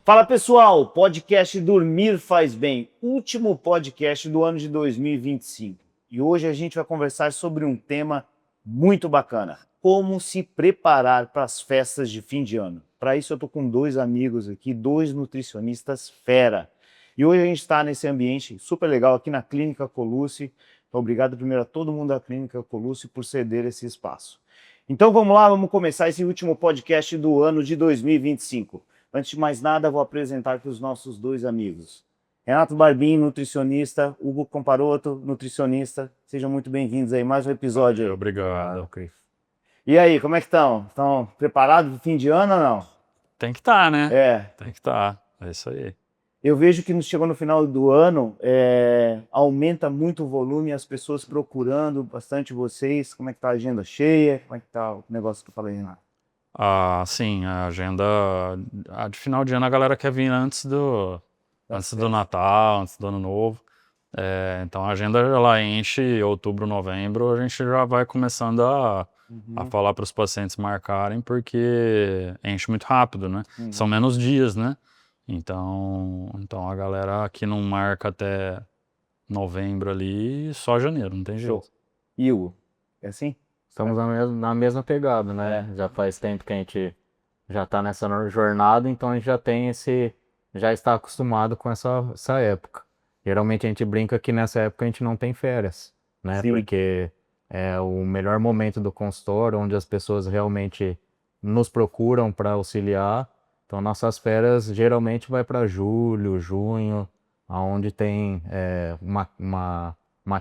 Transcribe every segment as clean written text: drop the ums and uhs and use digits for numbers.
Fala pessoal, podcast Dormir Faz Bem, último podcast do ano de 2025. E hoje a gente vai conversar sobre um tema muito bacana, como se preparar para as festas de fim de ano. Para isso eu tô com dois amigos aqui, dois nutricionistas fera. E hoje a gente está nesse ambiente super legal aqui na Clínica Colucci. Obrigado primeiro a todo mundo da Clínica Colucci por ceder esse espaço. Então vamos lá, vamos começar esse último podcast do ano de 2025. Antes de mais nada, vou apresentar para os nossos dois amigos. Renato Barbim, nutricionista, Hugo Comparoto, nutricionista. Sejam muito bem-vindos aí, mais um episódio aí. Obrigado, Cris. E aí, como é que estão? Estão preparados para o fim de ano ou não? Tem que estar, né? É. Tem que estar, é isso aí. Eu vejo que chegou no final do ano, aumenta muito o volume, as pessoas procurando bastante vocês. Como é que tá a agenda cheia? Como é que tá o negócio que eu falei, Renato? Sim, a agenda de final de ano a galera quer vir antes do Natal, antes do Ano Novo. Então a agenda ela enche outubro, novembro, a gente já vai começando a falar para os pacientes marcarem, porque enche muito rápido, né? São menos dias, né? Então a galera que não marca até novembro ali, só janeiro, não tem jeito. Show. E Hugo, é assim? Estamos na mesma pegada, né? Já faz tempo que a gente já está nessa jornada, então a gente já está acostumado com essa época. Geralmente a gente brinca que nessa época a gente não tem férias, né? Sim. Porque é o melhor momento do consultório, onde as pessoas realmente nos procuram para auxiliar. Então nossas férias geralmente vai para julho, junho, onde tem uma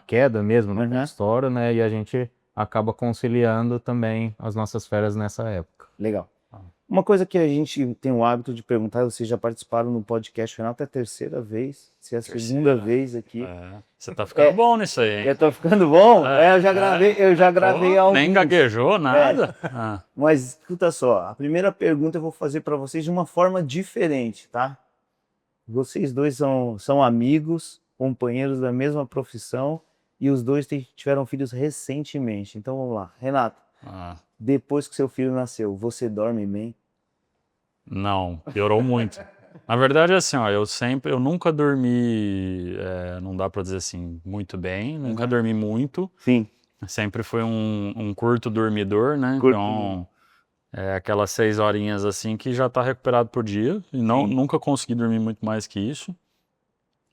queda mesmo no consultório, né? E a gente acaba conciliando também as nossas férias nessa época. Legal. Uma coisa que a gente tem o hábito de perguntar, vocês já participaram no podcast, Renato, é a terceira vez, se é a segunda vez aqui. Você tá ficando bom nisso aí, hein? Eu tô ficando bom? Eu já gravei alguns. Nem gaguejou, nada. Mas escuta só, a primeira pergunta eu vou fazer para vocês de uma forma diferente, tá? Vocês dois são amigos, companheiros da mesma profissão e os dois tiveram filhos recentemente. Então vamos lá. Renato, depois que seu filho nasceu, você dorme bem? Não, piorou muito. Na verdade é assim, ó, eu nunca dormi, não dá pra dizer assim, muito bem, nunca dormi muito. Sim. Sempre fui um curto dormidor, né? Então, aquelas 6 horinhas assim que já tá recuperado por dia. E nunca consegui dormir muito mais que isso.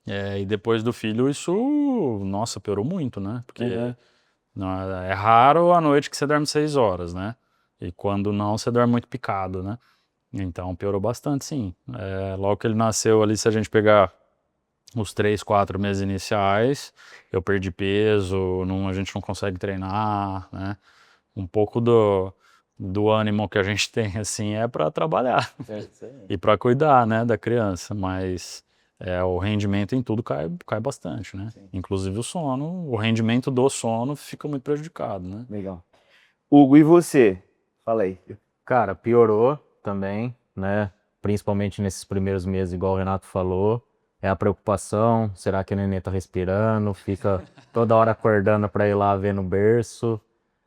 E depois do filho, isso, nossa, piorou muito, né? Porque é raro a noite que você dorme 6 horas, né? E quando não, você dorme muito picado, né? Então piorou bastante, sim. Logo que ele nasceu ali, se a gente pegar os 3, 4 meses iniciais, eu perdi peso, a gente não consegue treinar, né? Um pouco do ânimo que a gente tem, assim, é para trabalhar e para cuidar, né, da criança, mas o rendimento em tudo cai bastante, né? Sim. Inclusive o rendimento do sono fica muito prejudicado, né? Legal. Hugo, e você? Fala aí. Cara, piorou também, né? Principalmente nesses primeiros meses, igual o Renato falou. É a preocupação, será que a nenê tá respirando? Fica toda hora acordando para ir lá ver no berço.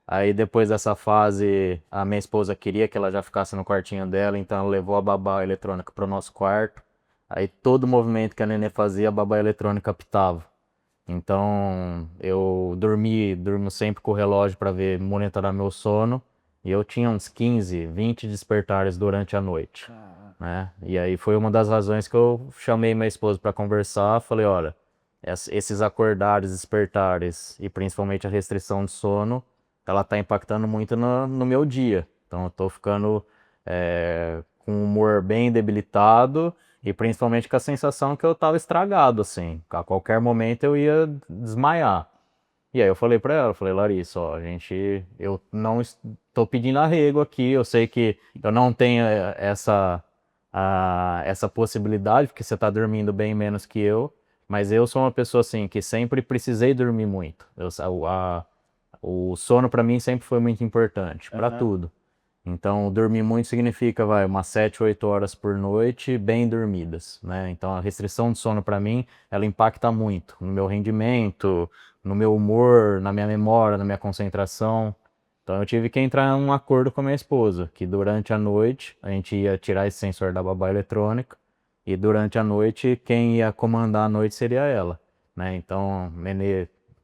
Aí depois dessa fase, a minha esposa queria que ela já ficasse no quartinho dela, então ela levou a babá eletrônica pro nosso quarto. Aí todo movimento que a nenê fazia, a babá eletrônica apitava. Então eu durmo sempre com o relógio para monitorar meu sono. E eu tinha uns 15, 20 despertares durante a noite, né? E aí foi uma das razões que eu chamei minha esposa para conversar. Falei, olha, esses acordares, despertares e principalmente a restrição de sono, ela tá impactando muito no meu dia. Então eu tô ficando com o humor bem debilitado e principalmente com a sensação que eu tava estragado, assim. A qualquer momento eu ia desmaiar. E aí eu falei pra ela, Larissa, ó, eu não estou pedindo arrego aqui, eu sei que eu não tenho essa possibilidade, porque você tá dormindo bem menos que eu, mas eu sou uma pessoa assim, que sempre precisei dormir muito. O sono pra mim sempre foi muito importante, pra tudo. Então, dormir muito significa, umas 7, 8 horas por noite, bem dormidas, né? Então, a restrição de sono pra mim, ela impacta muito no meu rendimento, no meu humor, na minha memória, na minha concentração. Então eu tive que entrar em um acordo com a minha esposa, que durante a noite a gente ia tirar esse sensor da babá eletrônica e durante a noite quem ia comandar a noite seria ela, né? Então,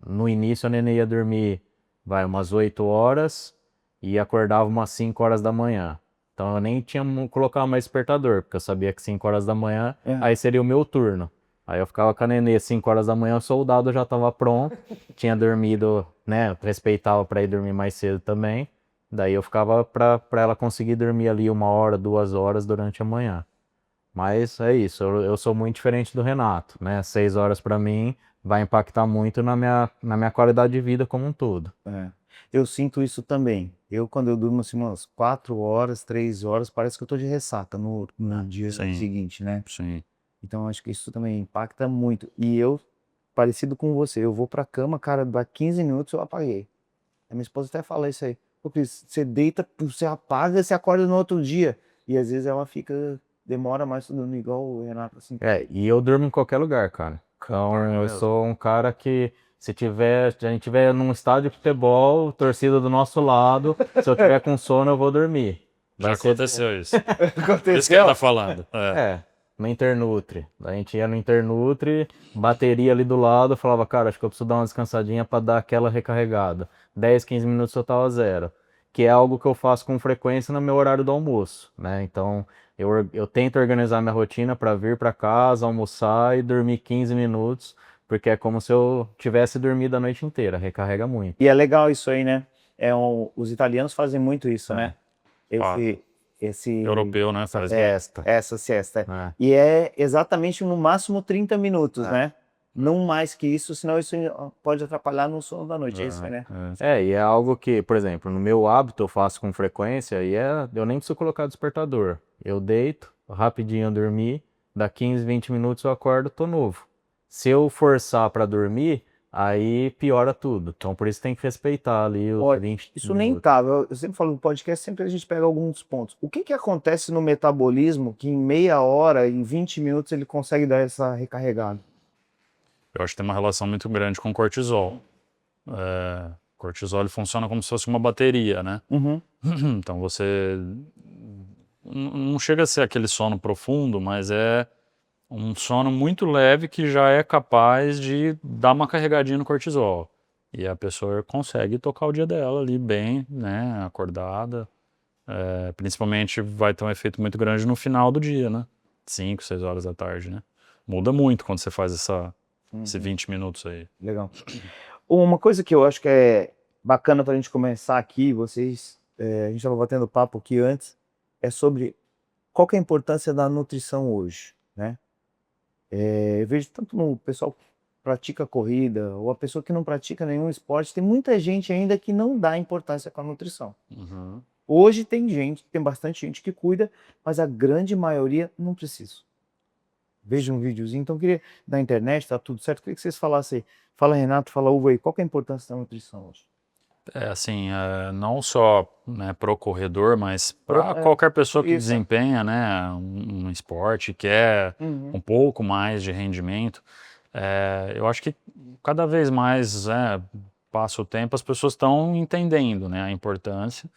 no início a Nenê ia dormir, umas 8 horas e acordava umas 5 horas da manhã. Então eu nem tinha colocar mais despertador, porque eu sabia que 5 horas da manhã, aí seria o meu turno. Aí eu ficava com a Nenê 5 horas da manhã, o soldado já estava pronto, tinha dormido, né? Respeitava para ir dormir mais cedo também. Daí eu ficava para ela conseguir dormir ali 1 hora, 2 horas durante a manhã. Mas é isso, eu sou muito diferente do Renato, né? 6 horas para mim vai impactar muito na minha qualidade de vida como um todo. Eu sinto isso também. Quando eu durmo assim umas 4 horas, 3 horas, parece que eu tô de ressaca no dia sim. seguinte, né? Sim. Então acho que isso também impacta muito. E eu, parecido com você, eu vou pra cama, cara, dá 15 minutos eu apaguei. A minha esposa até fala isso aí. Pô, Cris, você deita, você apaga, você acorda no outro dia. E às vezes ela demora mais pra dormir, igual o Renato, assim. E eu durmo em qualquer lugar, cara. Então eu sou um cara que se a gente tiver num estádio de futebol, torcida do nosso lado, se eu tiver com sono eu vou dormir. Já aconteceu isso. Aconteceu? Isso que ele tá falando. No Internutri. A gente ia no Internutri, bateria ali do lado, eu falava, cara, acho que eu preciso dar uma descansadinha para dar aquela recarregada. 10, 15 minutos eu tava zero. Que é algo que eu faço com frequência no meu horário do almoço, né? Então, eu tento organizar minha rotina para vir para casa, almoçar e dormir 15 minutos, porque é como se eu tivesse dormido a noite inteira, recarrega muito. E é legal isso aí, né? Os italianos fazem muito isso, né? Esse Europeu, né? Faz essa siesta. E é exatamente no máximo 30 minutos, né? Não mais que isso, senão isso pode atrapalhar no sono da noite, isso, né? E é algo que, por exemplo, no meu hábito eu faço com frequência e eu nem preciso colocar despertador. Eu deito, rapidinho dormir, dá 15, 20 minutos eu acordo, tô novo. Se eu forçar para dormir, aí piora tudo. Então por isso tem que respeitar ali os 20 Isso nem tava. Eu sempre falo no podcast, sempre a gente pega alguns pontos. O que acontece no metabolismo que em meia hora, em 20 minutos, ele consegue dar essa recarregada? Eu acho que tem uma relação muito grande com o cortisol. Cortisol ele funciona como se fosse uma bateria, né? Então você não chega a ser aquele sono profundo, mas é um sono muito leve que já é capaz de dar uma carregadinha no cortisol. E a pessoa consegue tocar o dia dela ali bem, né? Acordada. Principalmente vai ter um efeito muito grande no final do dia, né? 5, 6 horas da tarde, né? Muda muito quando você faz esses 20 minutos aí. Legal. Uma coisa que eu acho que é bacana para a gente começar aqui, a gente estava batendo papo aqui antes, é sobre qual que é a importância da nutrição hoje, né? Eu vejo tanto no pessoal que pratica corrida, ou a pessoa que não pratica nenhum esporte, tem muita gente ainda que não dá importância com a nutrição. Hoje tem bastante gente que cuida, mas a grande maioria não precisa. Veja um videozinho, então eu queria, na internet, tá tudo certo, eu queria que vocês falassem aí. Fala Renato, fala Uva aí, qual que é a importância da nutrição hoje? Assim, não só, né, pro corredor, mas para qualquer pessoa que desempenha, né, um esporte, quer um pouco mais de rendimento. Eu acho que cada vez mais, passa o tempo, as pessoas estão entendendo, né, a importância.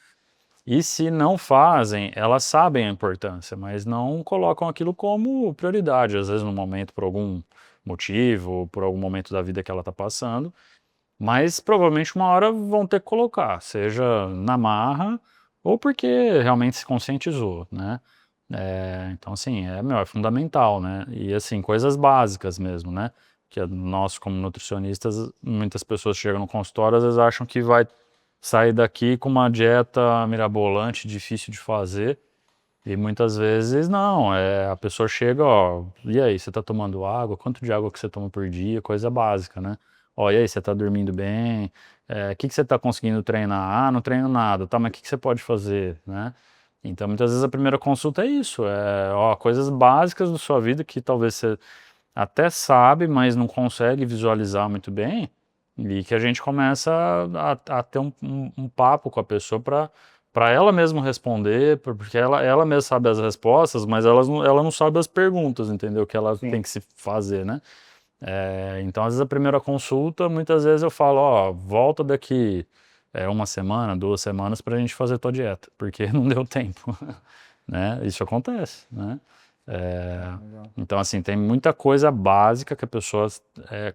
E se não fazem, elas sabem a importância, mas não colocam aquilo como prioridade, às vezes no momento por algum motivo, por algum momento da vida que ela está passando. Mas provavelmente uma hora vão ter que colocar, seja na marra ou porque realmente se conscientizou, né? Então, assim, é fundamental, né? E, assim, coisas básicas mesmo, né? Que nós, como nutricionistas, muitas pessoas chegam no consultório, às vezes acham que vai sair daqui com uma dieta mirabolante, difícil de fazer, e muitas vezes não. A pessoa chega, ó, e aí, você tá tomando água? Quanto de água que você toma por dia? Coisa básica, né? Ó, e aí, você tá dormindo bem? O que você tá conseguindo treinar? Ah, não treino nada. Tá, mas o que você pode fazer, né? Então, muitas vezes a primeira consulta é isso, coisas básicas da sua vida que talvez você até sabe, mas não consegue visualizar muito bem, e que a gente começa a ter um papo com a pessoa para ela mesma responder, porque ela mesma sabe as respostas, mas ela não sabe as perguntas, entendeu? Que ela tem que se fazer, né? Então, às vezes, a primeira consulta, muitas vezes eu falo, ó, volta daqui 1 semana, 2 semanas para a gente fazer tua dieta, porque não deu tempo, né? Isso acontece, né? Então, assim, tem muita coisa básica que a pessoa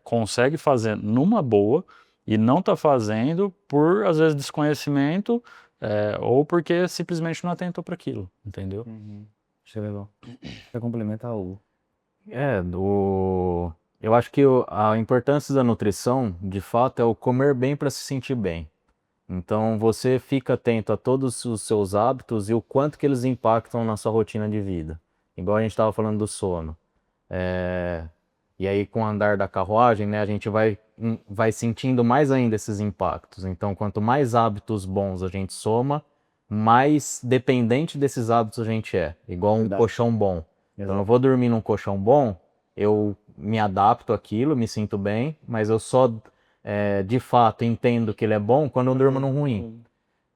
consegue fazer numa boa e não está fazendo por, às vezes, desconhecimento ou porque simplesmente não atentou para aquilo, entendeu? Isso é legal. Você complementa algo. Eu acho que a importância da nutrição, de fato, é o comer bem para se sentir bem. Então, você fica atento a todos os seus hábitos e o quanto que eles impactam na sua rotina de vida. Igual a gente estava falando do sono. E aí, com o andar da carruagem, né, a gente vai sentindo mais ainda esses impactos. Então, quanto mais hábitos bons a gente soma, mais dependente desses hábitos a gente é. Igual um Verdade. colchão bom. Então, eu vou dormir num colchão bom, eu me adapto àquilo, me sinto bem, mas eu só, de fato, entendo que ele é bom quando eu durmo num ruim.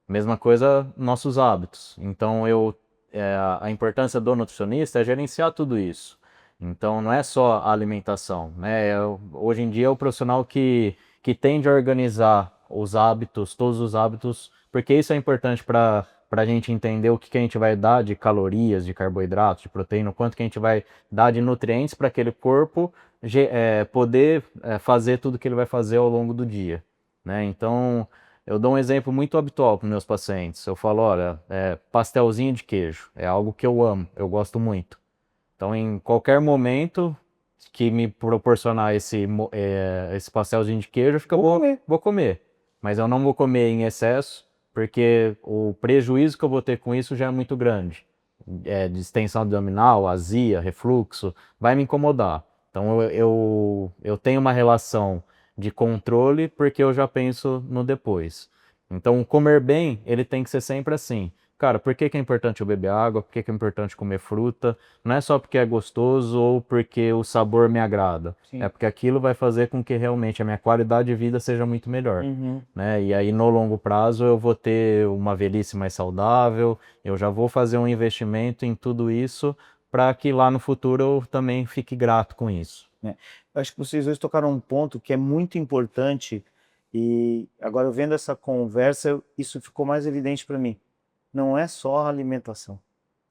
Mesma coisa, nossos hábitos. Então, a importância do nutricionista é gerenciar tudo isso. Então, não é só a alimentação, né? Hoje em dia, é o profissional que tende a organizar os hábitos, todos os hábitos, porque isso é importante para a gente entender o que a gente vai dar de calorias, de carboidratos, de proteína, o quanto que a gente vai dar de nutrientes para aquele corpo poder fazer tudo que ele vai fazer ao longo do dia, né? Então, eu dou um exemplo muito habitual para meus pacientes. Eu falo, olha, pastelzinho de queijo é algo que eu amo, eu gosto muito. Então, em qualquer momento que me proporcionar esse pastelzinho de queijo, vou comer. Mas eu não vou comer em excesso, porque o prejuízo que eu vou ter com isso já é muito grande. Distensão abdominal, azia, refluxo, vai me incomodar. Então, eu tenho uma relação de controle porque eu já penso no depois. Então, comer bem, ele tem que ser sempre assim. Cara, por que que é importante eu beber água? Por que que é importante comer fruta? Não é só porque é gostoso ou porque o sabor me agrada. Sim. É porque aquilo vai fazer com que realmente a minha qualidade de vida seja muito melhor, né? E aí, no longo prazo, eu vou ter uma velhice mais saudável, eu já vou fazer um investimento em tudo isso para que lá no futuro eu também fique grato com isso. Eu acho que vocês dois tocaram um ponto que é muito importante e agora vendo essa conversa, isso ficou mais evidente para mim. Não é só a alimentação.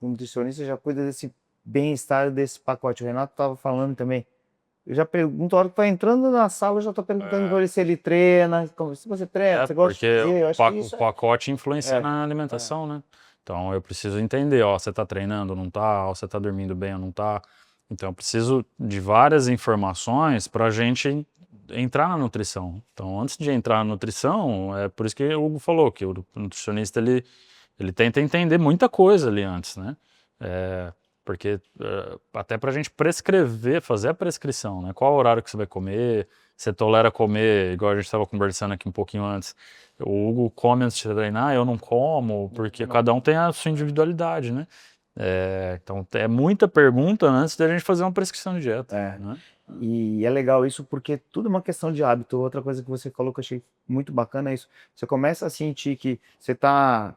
O nutricionista já cuida desse bem-estar desse pacote. O Renato estava falando também. Eu já pergunto, a hora que tá entrando na sala, eu já estou perguntando para ele se ele treina, se você treina, você gosta de porque fazer. Eu acho que isso o pacote influencia na alimentação, né? Então eu preciso entender, ó, você está treinando ou não está, ó, você está dormindo bem ou não está. Então eu preciso de várias informações para a gente entrar na nutrição. Então antes de entrar na nutrição, é por isso que o Hugo falou que o nutricionista ele tenta entender muita coisa ali antes, né? Porque até para a gente prescrever, fazer a prescrição, né? Qual horário que você vai comer, você tolera comer, igual a gente estava conversando aqui um pouquinho antes. O Hugo come antes de treinar, eu não como, porque cada um tem a sua individualidade, né? Então é muita pergunta antes da gente fazer uma prescrição de dieta. Né? E é legal isso porque tudo é uma questão de hábito. Outra coisa que você falou que eu achei muito bacana é isso. Você começa a sentir que você está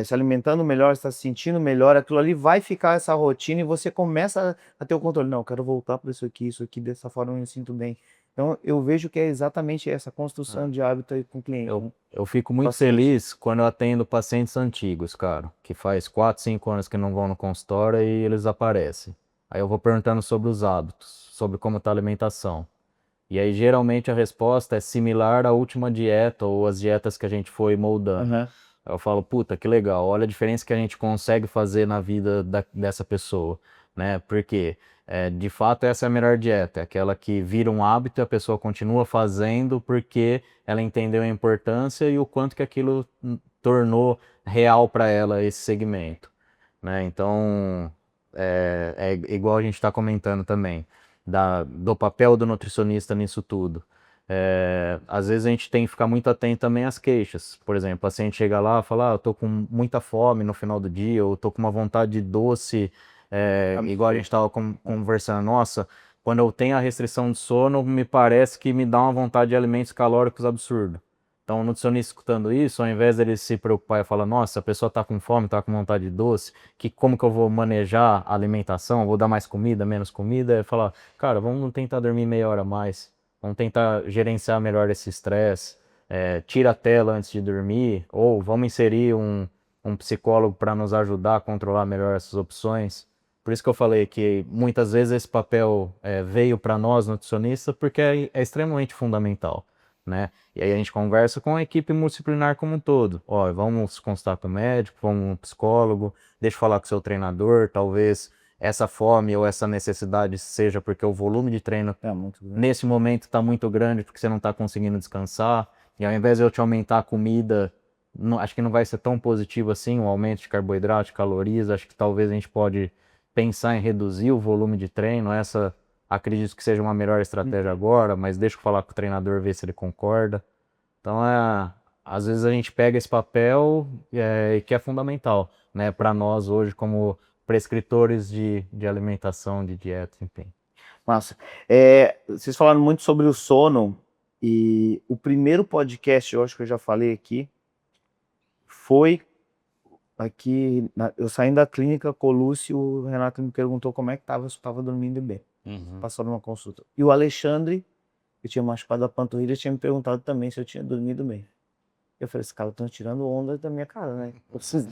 se alimentando melhor, está se sentindo melhor, aquilo ali vai ficar essa rotina e você começa a ter o controle. Não, eu quero voltar para isso aqui, dessa forma eu me sinto bem. Então eu vejo que é exatamente essa construção de hábito aí com o cliente. Eu fico muito feliz quando eu atendo pacientes antigos, cara, que faz 4, 5 anos que não vão no consultório e eles aparecem. Aí eu vou perguntando sobre os hábitos, sobre como está a alimentação. E aí geralmente a resposta é similar à última dieta ou às dietas que a gente foi moldando. Aí eu falo, puta, que legal, olha a diferença que a gente consegue fazer na vida dessa pessoa, né? Porque, de fato, essa é a melhor dieta, é aquela que vira um hábito e a pessoa continua fazendo porque ela entendeu a importância e o quanto que aquilo tornou real para ela esse segmento, né? Então, é igual a gente está comentando também, do papel do nutricionista nisso tudo. Às vezes a gente tem que ficar muito atento também às queixas. Por exemplo, o paciente chega lá e fala, eu tô com muita fome no final do dia, ou tô com uma vontade de doce, igual a gente estava conversando, nossa, quando eu tenho a restrição de sono, me parece que me dá uma vontade de alimentos calóricos absurda. Então, o nutricionista escutando isso, ao invés dele se preocupar e falar, nossa, a pessoa está com fome, está com vontade de doce, como que eu vou manejar a alimentação? Vou dar mais comida, menos comida? Ele fala, cara, vamos tentar dormir meia hora a mais. Vamos tentar gerenciar melhor esse estresse, tira a tela antes de dormir, ou vamos inserir um psicólogo para nos ajudar a controlar melhor essas opções. Por isso que eu falei que muitas vezes esse papel veio para nós, nutricionistas, porque é extremamente fundamental, né? E aí a gente conversa com a equipe multidisciplinar como um todo. Ó, vamos consultar com o médico, vamos com um psicólogo, deixa eu falar com o seu treinador, talvez essa fome ou essa necessidade seja porque o volume de treino nesse momento está muito grande porque você não está conseguindo descansar. E ao invés de eu te aumentar a comida, acho que não vai ser tão positivo assim, o aumento de carboidrato, de calorias. Acho que talvez a gente pode pensar em reduzir o volume de treino. Acredito que seja uma melhor estratégia agora, mas deixa eu falar com o treinador, ver se ele concorda. Então, às vezes a gente pega esse papel que é fundamental, né, para nós hoje como prescritores de alimentação, de dieta, enfim. Massa. Vocês falaram muito sobre o sono, e o primeiro podcast, eu acho que eu já falei aqui, foi aqui, eu saindo da clínica com o Lúcio, o Renato me perguntou como é que estava, se eu estava dormindo bem, passando uma consulta. E o Alexandre, que tinha machucado a panturrilha, tinha me perguntado também se eu tinha dormido bem. Eu falei, esse cara estão tirando onda da minha cara, né? Eu preciso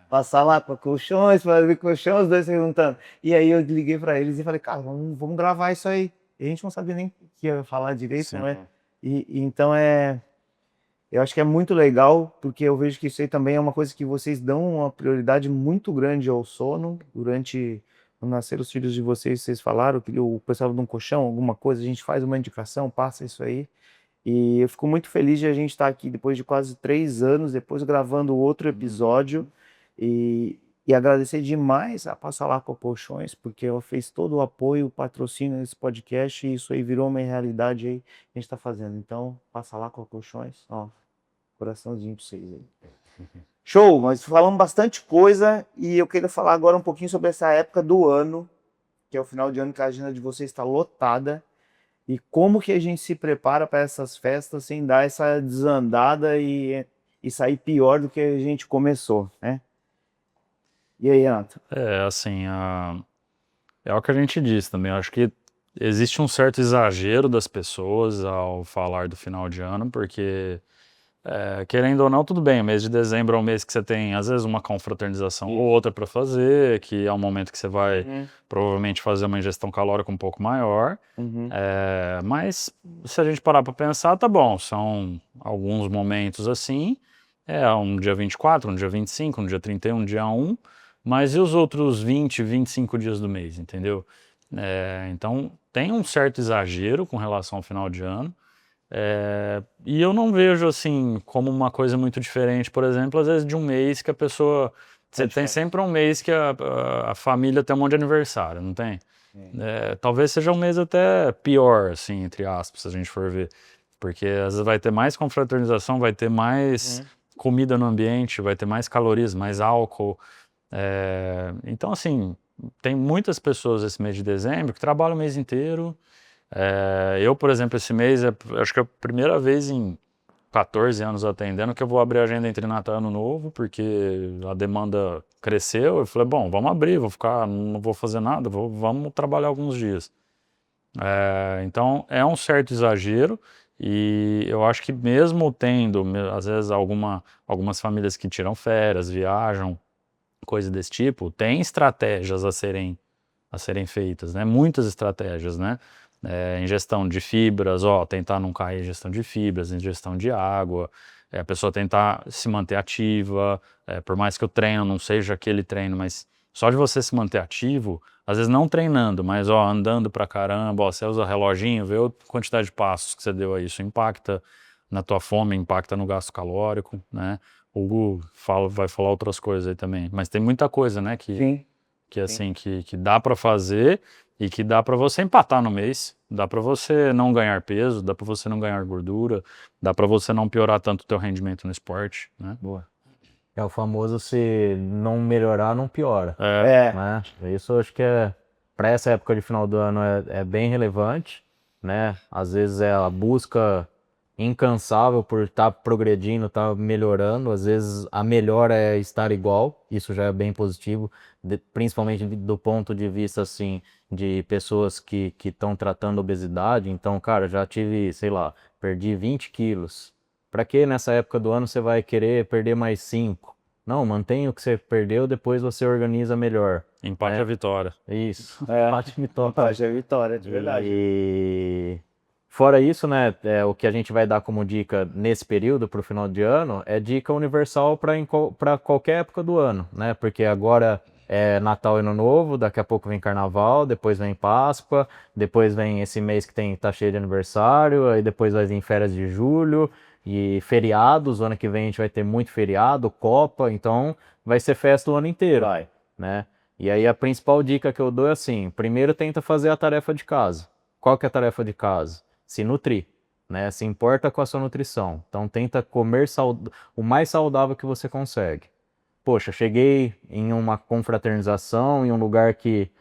passar lá para colchões, para ver colchão, os dois perguntando. E aí eu liguei para eles e falei, cara, vamos gravar isso aí. E a gente não sabia nem o que ia falar direito, Sim. não é? E então eu acho que é muito legal, porque eu vejo que isso aí também é uma coisa que vocês dão uma prioridade muito grande ao sono. Durante o nascer os filhos de vocês falaram que o pessoal de um colchão, alguma coisa, a gente faz uma indicação, passa isso aí. E eu fico muito feliz de a gente estar aqui depois de quase 3 anos, depois gravando outro episódio, e agradecer demais a Passa Lá com Colchões, porque ela fez todo o apoio, o patrocínio nesse podcast, e isso aí virou uma realidade aí que a gente está fazendo. Então, Passa Lá com Colchões, ó, coraçãozinho para vocês aí. Show, mas falamos bastante coisa, e eu queria falar agora um pouquinho sobre essa época do ano, que é o final de ano que a agenda de vocês está lotada. E como que a gente se prepara para essas festas sem dar essa desandada e sair pior do que a gente começou, né? E aí, Renato? Assim, é o que a gente disse também. Eu acho que existe um certo exagero das pessoas ao falar do final de ano, porque, querendo ou não, tudo bem, o mês de dezembro é um mês que você tem, às vezes, uma confraternização ou outra para fazer, que é um momento que você vai provavelmente fazer uma ingestão calórica um pouco maior. Mas se a gente parar para pensar, tá bom, são alguns momentos assim, um dia 24, um dia 25, um dia 31, um dia 1, mas e os outros 20, 25 dias do mês, entendeu? Então tem um certo exagero com relação ao final de ano, e eu não vejo assim como uma coisa muito diferente, por exemplo, às vezes de um mês que a pessoa... Você tem sempre um mês que a família tem um monte de aniversário, não tem? Talvez seja um mês até pior, assim, entre aspas, se a gente for ver. Porque às vezes vai ter mais confraternização, vai ter mais comida no ambiente, vai ter mais calorias, mais álcool. Então, assim, tem muitas pessoas esse mês de dezembro que trabalham o mês inteiro. Eu, por exemplo, esse mês, acho que é a primeira vez em 14 anos atendendo que eu vou abrir a agenda entre Natal e Ano Novo, porque a demanda cresceu. Eu falei, bom, vamos abrir, não vou fazer nada, vamos trabalhar alguns dias. Então, é um certo exagero, e eu acho que mesmo tendo, às vezes, algumas famílias que tiram férias, viajam, coisa desse tipo, tem estratégias a serem feitas, né? Muitas estratégias, né? Ingestão de fibras, tentar não cair em ingestão de fibras, ingestão de água, a pessoa tentar se manter ativa, por mais que o treino não seja aquele treino, mas só de você se manter ativo, às vezes não treinando, mas andando pra caramba, você usa reloginho, vê a quantidade de passos que você deu aí, isso impacta na tua fome, impacta no gasto calórico, né? O Hugo vai falar outras coisas aí também, mas tem muita coisa, né, que assim, que dá para fazer e que dá para você empatar no mês, dá para você não ganhar peso, dá para você não ganhar gordura, dá para você não piorar tanto o teu rendimento no esporte, né? Boa. É o famoso, se não melhorar, não piora. Né? Isso eu acho que para essa época de final do ano é bem relevante, né? Às vezes é a busca incansável por estar progredindo, estar melhorando. Às vezes a melhora é estar igual, isso já é bem positivo, principalmente do ponto de vista, assim, de pessoas que estão tratando obesidade. Então, cara, já tive, sei lá, perdi 20 quilos. Para que nessa época do ano você vai querer perder mais 5? Não, mantém o que você perdeu, depois você organiza melhor. Empate é vitória. Isso. É. Empate e vitória. Empate é vitória, de verdade. E fora isso, né, o que a gente vai dar como dica nesse período para o final de ano é dica universal para qualquer época do ano, né? Porque agora é Natal e Ano Novo, daqui a pouco vem Carnaval, depois vem Páscoa, depois vem esse mês que tá cheio de aniversário, aí depois vai vir férias de julho e feriados. O ano que vem a gente vai ter muito feriado, Copa, então vai ser festa o ano inteiro, Vai. né? E aí a principal dica que eu dou é assim: primeiro tenta fazer a tarefa de casa. Qual que é a tarefa de casa? Se nutrir, né? Se importa com a sua nutrição. Então tenta comer o mais saudável que você consegue. Poxa, cheguei em uma confraternização, em um lugar que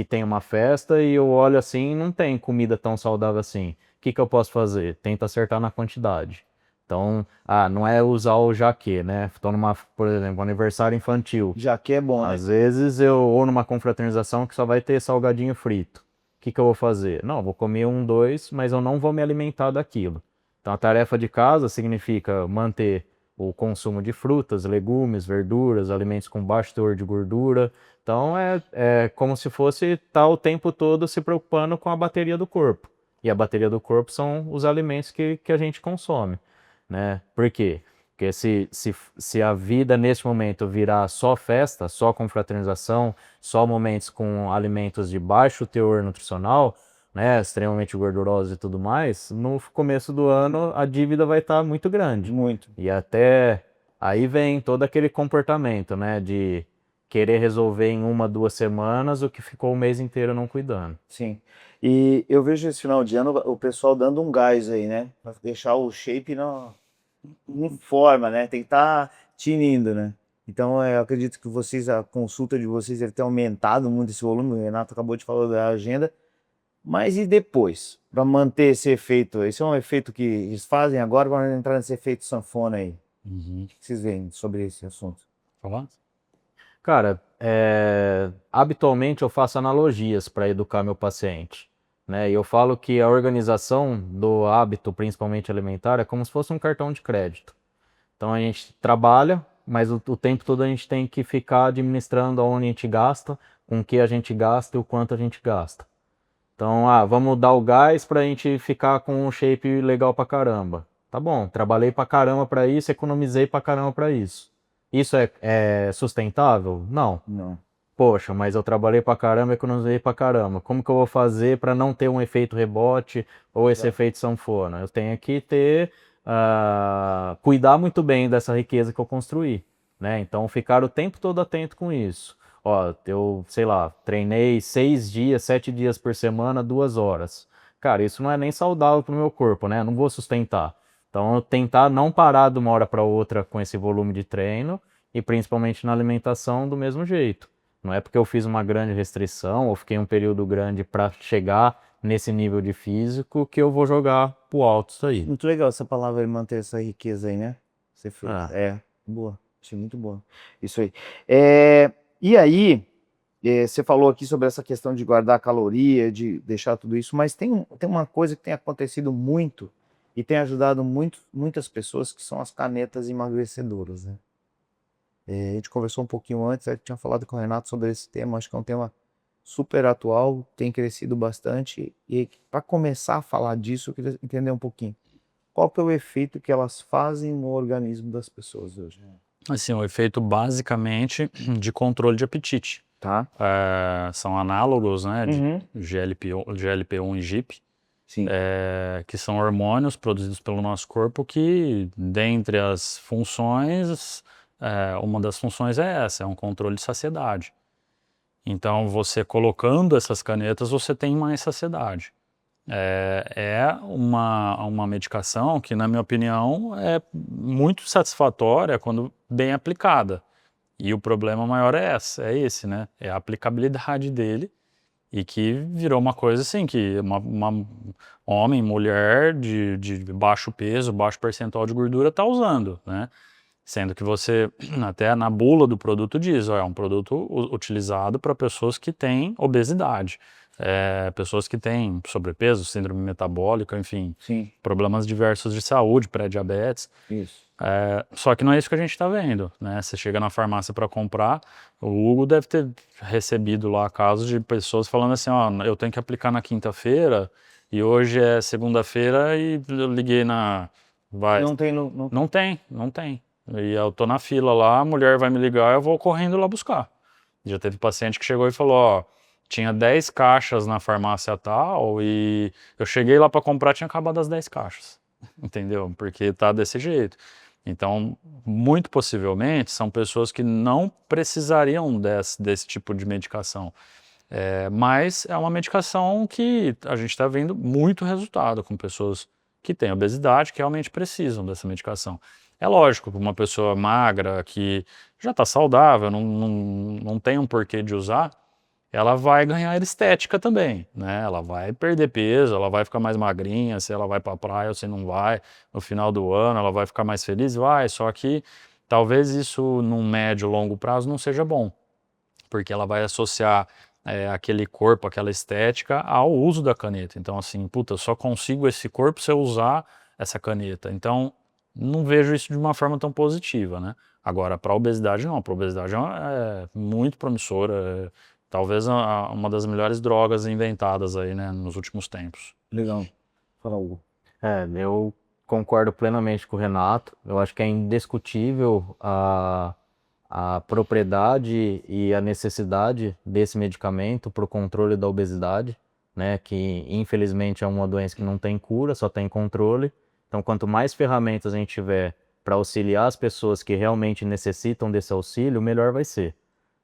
tem uma festa e eu olho assim, não tem comida tão saudável assim. O que eu posso fazer? Tenta acertar na quantidade. Então, não é usar o jaquê, né? Estou por exemplo, aniversário infantil. Jaquê é bom, né? Às vezes ou numa confraternização que só vai ter salgadinho frito. O que eu vou fazer? Não, vou comer 1, 2, mas eu não vou me alimentar daquilo. Então a tarefa de casa significa manter o consumo de frutas, legumes, verduras, alimentos com baixo teor de gordura. Então é como se fosse estar o tempo todo se preocupando com a bateria do corpo. E a bateria do corpo são os alimentos que a gente consome, né? Por quê? Porque se a vida neste momento virar só festa, só confraternização, só momentos com alimentos de baixo teor nutricional, né, extremamente gordurosos e tudo mais, no começo do ano a dívida vai estar muito grande. Muito. E até aí vem todo aquele comportamento, né, de querer resolver em 1, 2 semanas o que ficou o mês inteiro não cuidando. Sim. E eu vejo esse final de ano o pessoal dando um gás aí, né? Pra deixar o shape em forma, né? Tem que estar tinindo, né? Então eu acredito que a consulta de vocês deve ter aumentado muito esse volume. O Renato acabou de falar da agenda. Mas e depois? Para manter esse efeito? Esse é um efeito que eles fazem agora, vamos entrar nesse efeito sanfona aí. O que vocês veem sobre esse assunto? Falar? Cara, habitualmente eu faço analogias para educar meu paciente, né? E eu falo que a organização do hábito, principalmente alimentar, é como se fosse um cartão de crédito. Então a gente trabalha, mas o tempo todo a gente tem que ficar administrando aonde a gente gasta, com o que a gente gasta e o quanto a gente gasta. Então, vamos dar o gás para a gente ficar com um shape legal pra caramba. Tá bom, trabalhei pra caramba para isso, economizei pra caramba para isso. Isso é sustentável? Não. Não. Poxa, mas eu trabalhei pra caramba, economizei pra caramba. Como que eu vou fazer para não ter um efeito rebote ou esse efeito sanfona? Eu tenho que cuidar muito bem dessa riqueza que eu construí, né? Então, ficar o tempo todo atento com isso. Ó, eu, sei lá, treinei 6 dias, 7 dias por semana, 2 horas. Cara, isso não é nem saudável pro meu corpo, né? Não vou sustentar. Então, eu tentar não parar de uma hora para outra com esse volume de treino e principalmente na alimentação do mesmo jeito. Não é porque eu fiz uma grande restrição ou fiquei um período grande para chegar nesse nível de físico que eu vou jogar pro alto isso aí. Muito legal essa palavra, manter essa riqueza aí, né? Você fez. Boa. Achei muito boa. Isso aí. E aí, você falou aqui sobre essa questão de guardar caloria, de deixar tudo isso, mas tem uma coisa que tem acontecido muito e tem ajudado muitas pessoas, que são as canetas emagrecedoras, né? A gente conversou um pouquinho antes, eu tinha falado com o Renato sobre esse tema, acho que é um tema super atual, tem crescido bastante, e para começar a falar disso, eu queria entender um pouquinho. Qual que é o efeito que elas fazem no organismo das pessoas hoje? Assim, o efeito basicamente de controle de apetite. Tá? São análogos, né, de Uhum. GLP-1 e GIP, Sim. que são hormônios produzidos pelo nosso corpo que, dentre as funções, uma das funções é um controle de saciedade. Então, você colocando essas canetas, você tem mais saciedade. É uma medicação que, na minha opinião, é muito satisfatória quando bem aplicada. E o problema maior é esse, né? É a aplicabilidade dele, e que virou uma coisa assim, que uma homem, mulher de baixo peso, baixo percentual de gordura está usando, né? Sendo que você, até na bula do produto diz, é um produto utilizado para pessoas que têm obesidade. pessoas que têm sobrepeso, síndrome metabólica, enfim, Sim, problemas diversos de saúde, pré-diabetes. isso. Só que não é isso que a gente está vendo, né? Você chega na farmácia para comprar, o Hugo deve ter recebido lá casos de pessoas falando assim, ó, eu tenho que aplicar na quinta-feira e hoje é segunda-feira e eu liguei vai, Não tem, não, não tem, não tem. E eu tô na fila lá, a mulher vai me ligar, eu vou correndo lá buscar. Já teve paciente que chegou e falou, ó, tinha 10 caixas na farmácia tal e eu cheguei lá para comprar, tinha acabado as 10 caixas. Entendeu? Porque tá desse jeito. Então, muito possivelmente, são pessoas que não precisariam desse tipo de medicação. Mas é uma medicação que a gente está vendo muito resultado com pessoas que têm obesidade, que realmente precisam dessa medicação. É lógico, para uma pessoa magra, que já está saudável, não tem um porquê de usar, ela vai ganhar estética também, né? Ela vai perder peso, ela vai ficar mais magrinha, se ela vai para a praia ou se não vai, no final do ano ela vai ficar mais feliz, vai, só que talvez isso num médio e longo prazo não seja bom, porque ela vai associar aquele corpo, aquela estética ao uso da caneta. Então assim, puta, eu só consigo esse corpo se eu usar essa caneta. Então, não vejo isso de uma forma tão positiva, né? Agora, para a obesidade não, para a obesidade é muito promissora, talvez uma das melhores drogas inventadas aí, né, nos últimos tempos. Legal. Fala, Hugo. Eu concordo plenamente com o Renato. Eu acho que é indiscutível a propriedade e a necessidade desse medicamento para o controle da obesidade, né? Que infelizmente é uma doença que não tem cura, só tem controle. Então, quanto mais ferramentas a gente tiver para auxiliar as pessoas que realmente necessitam desse auxílio, melhor vai ser,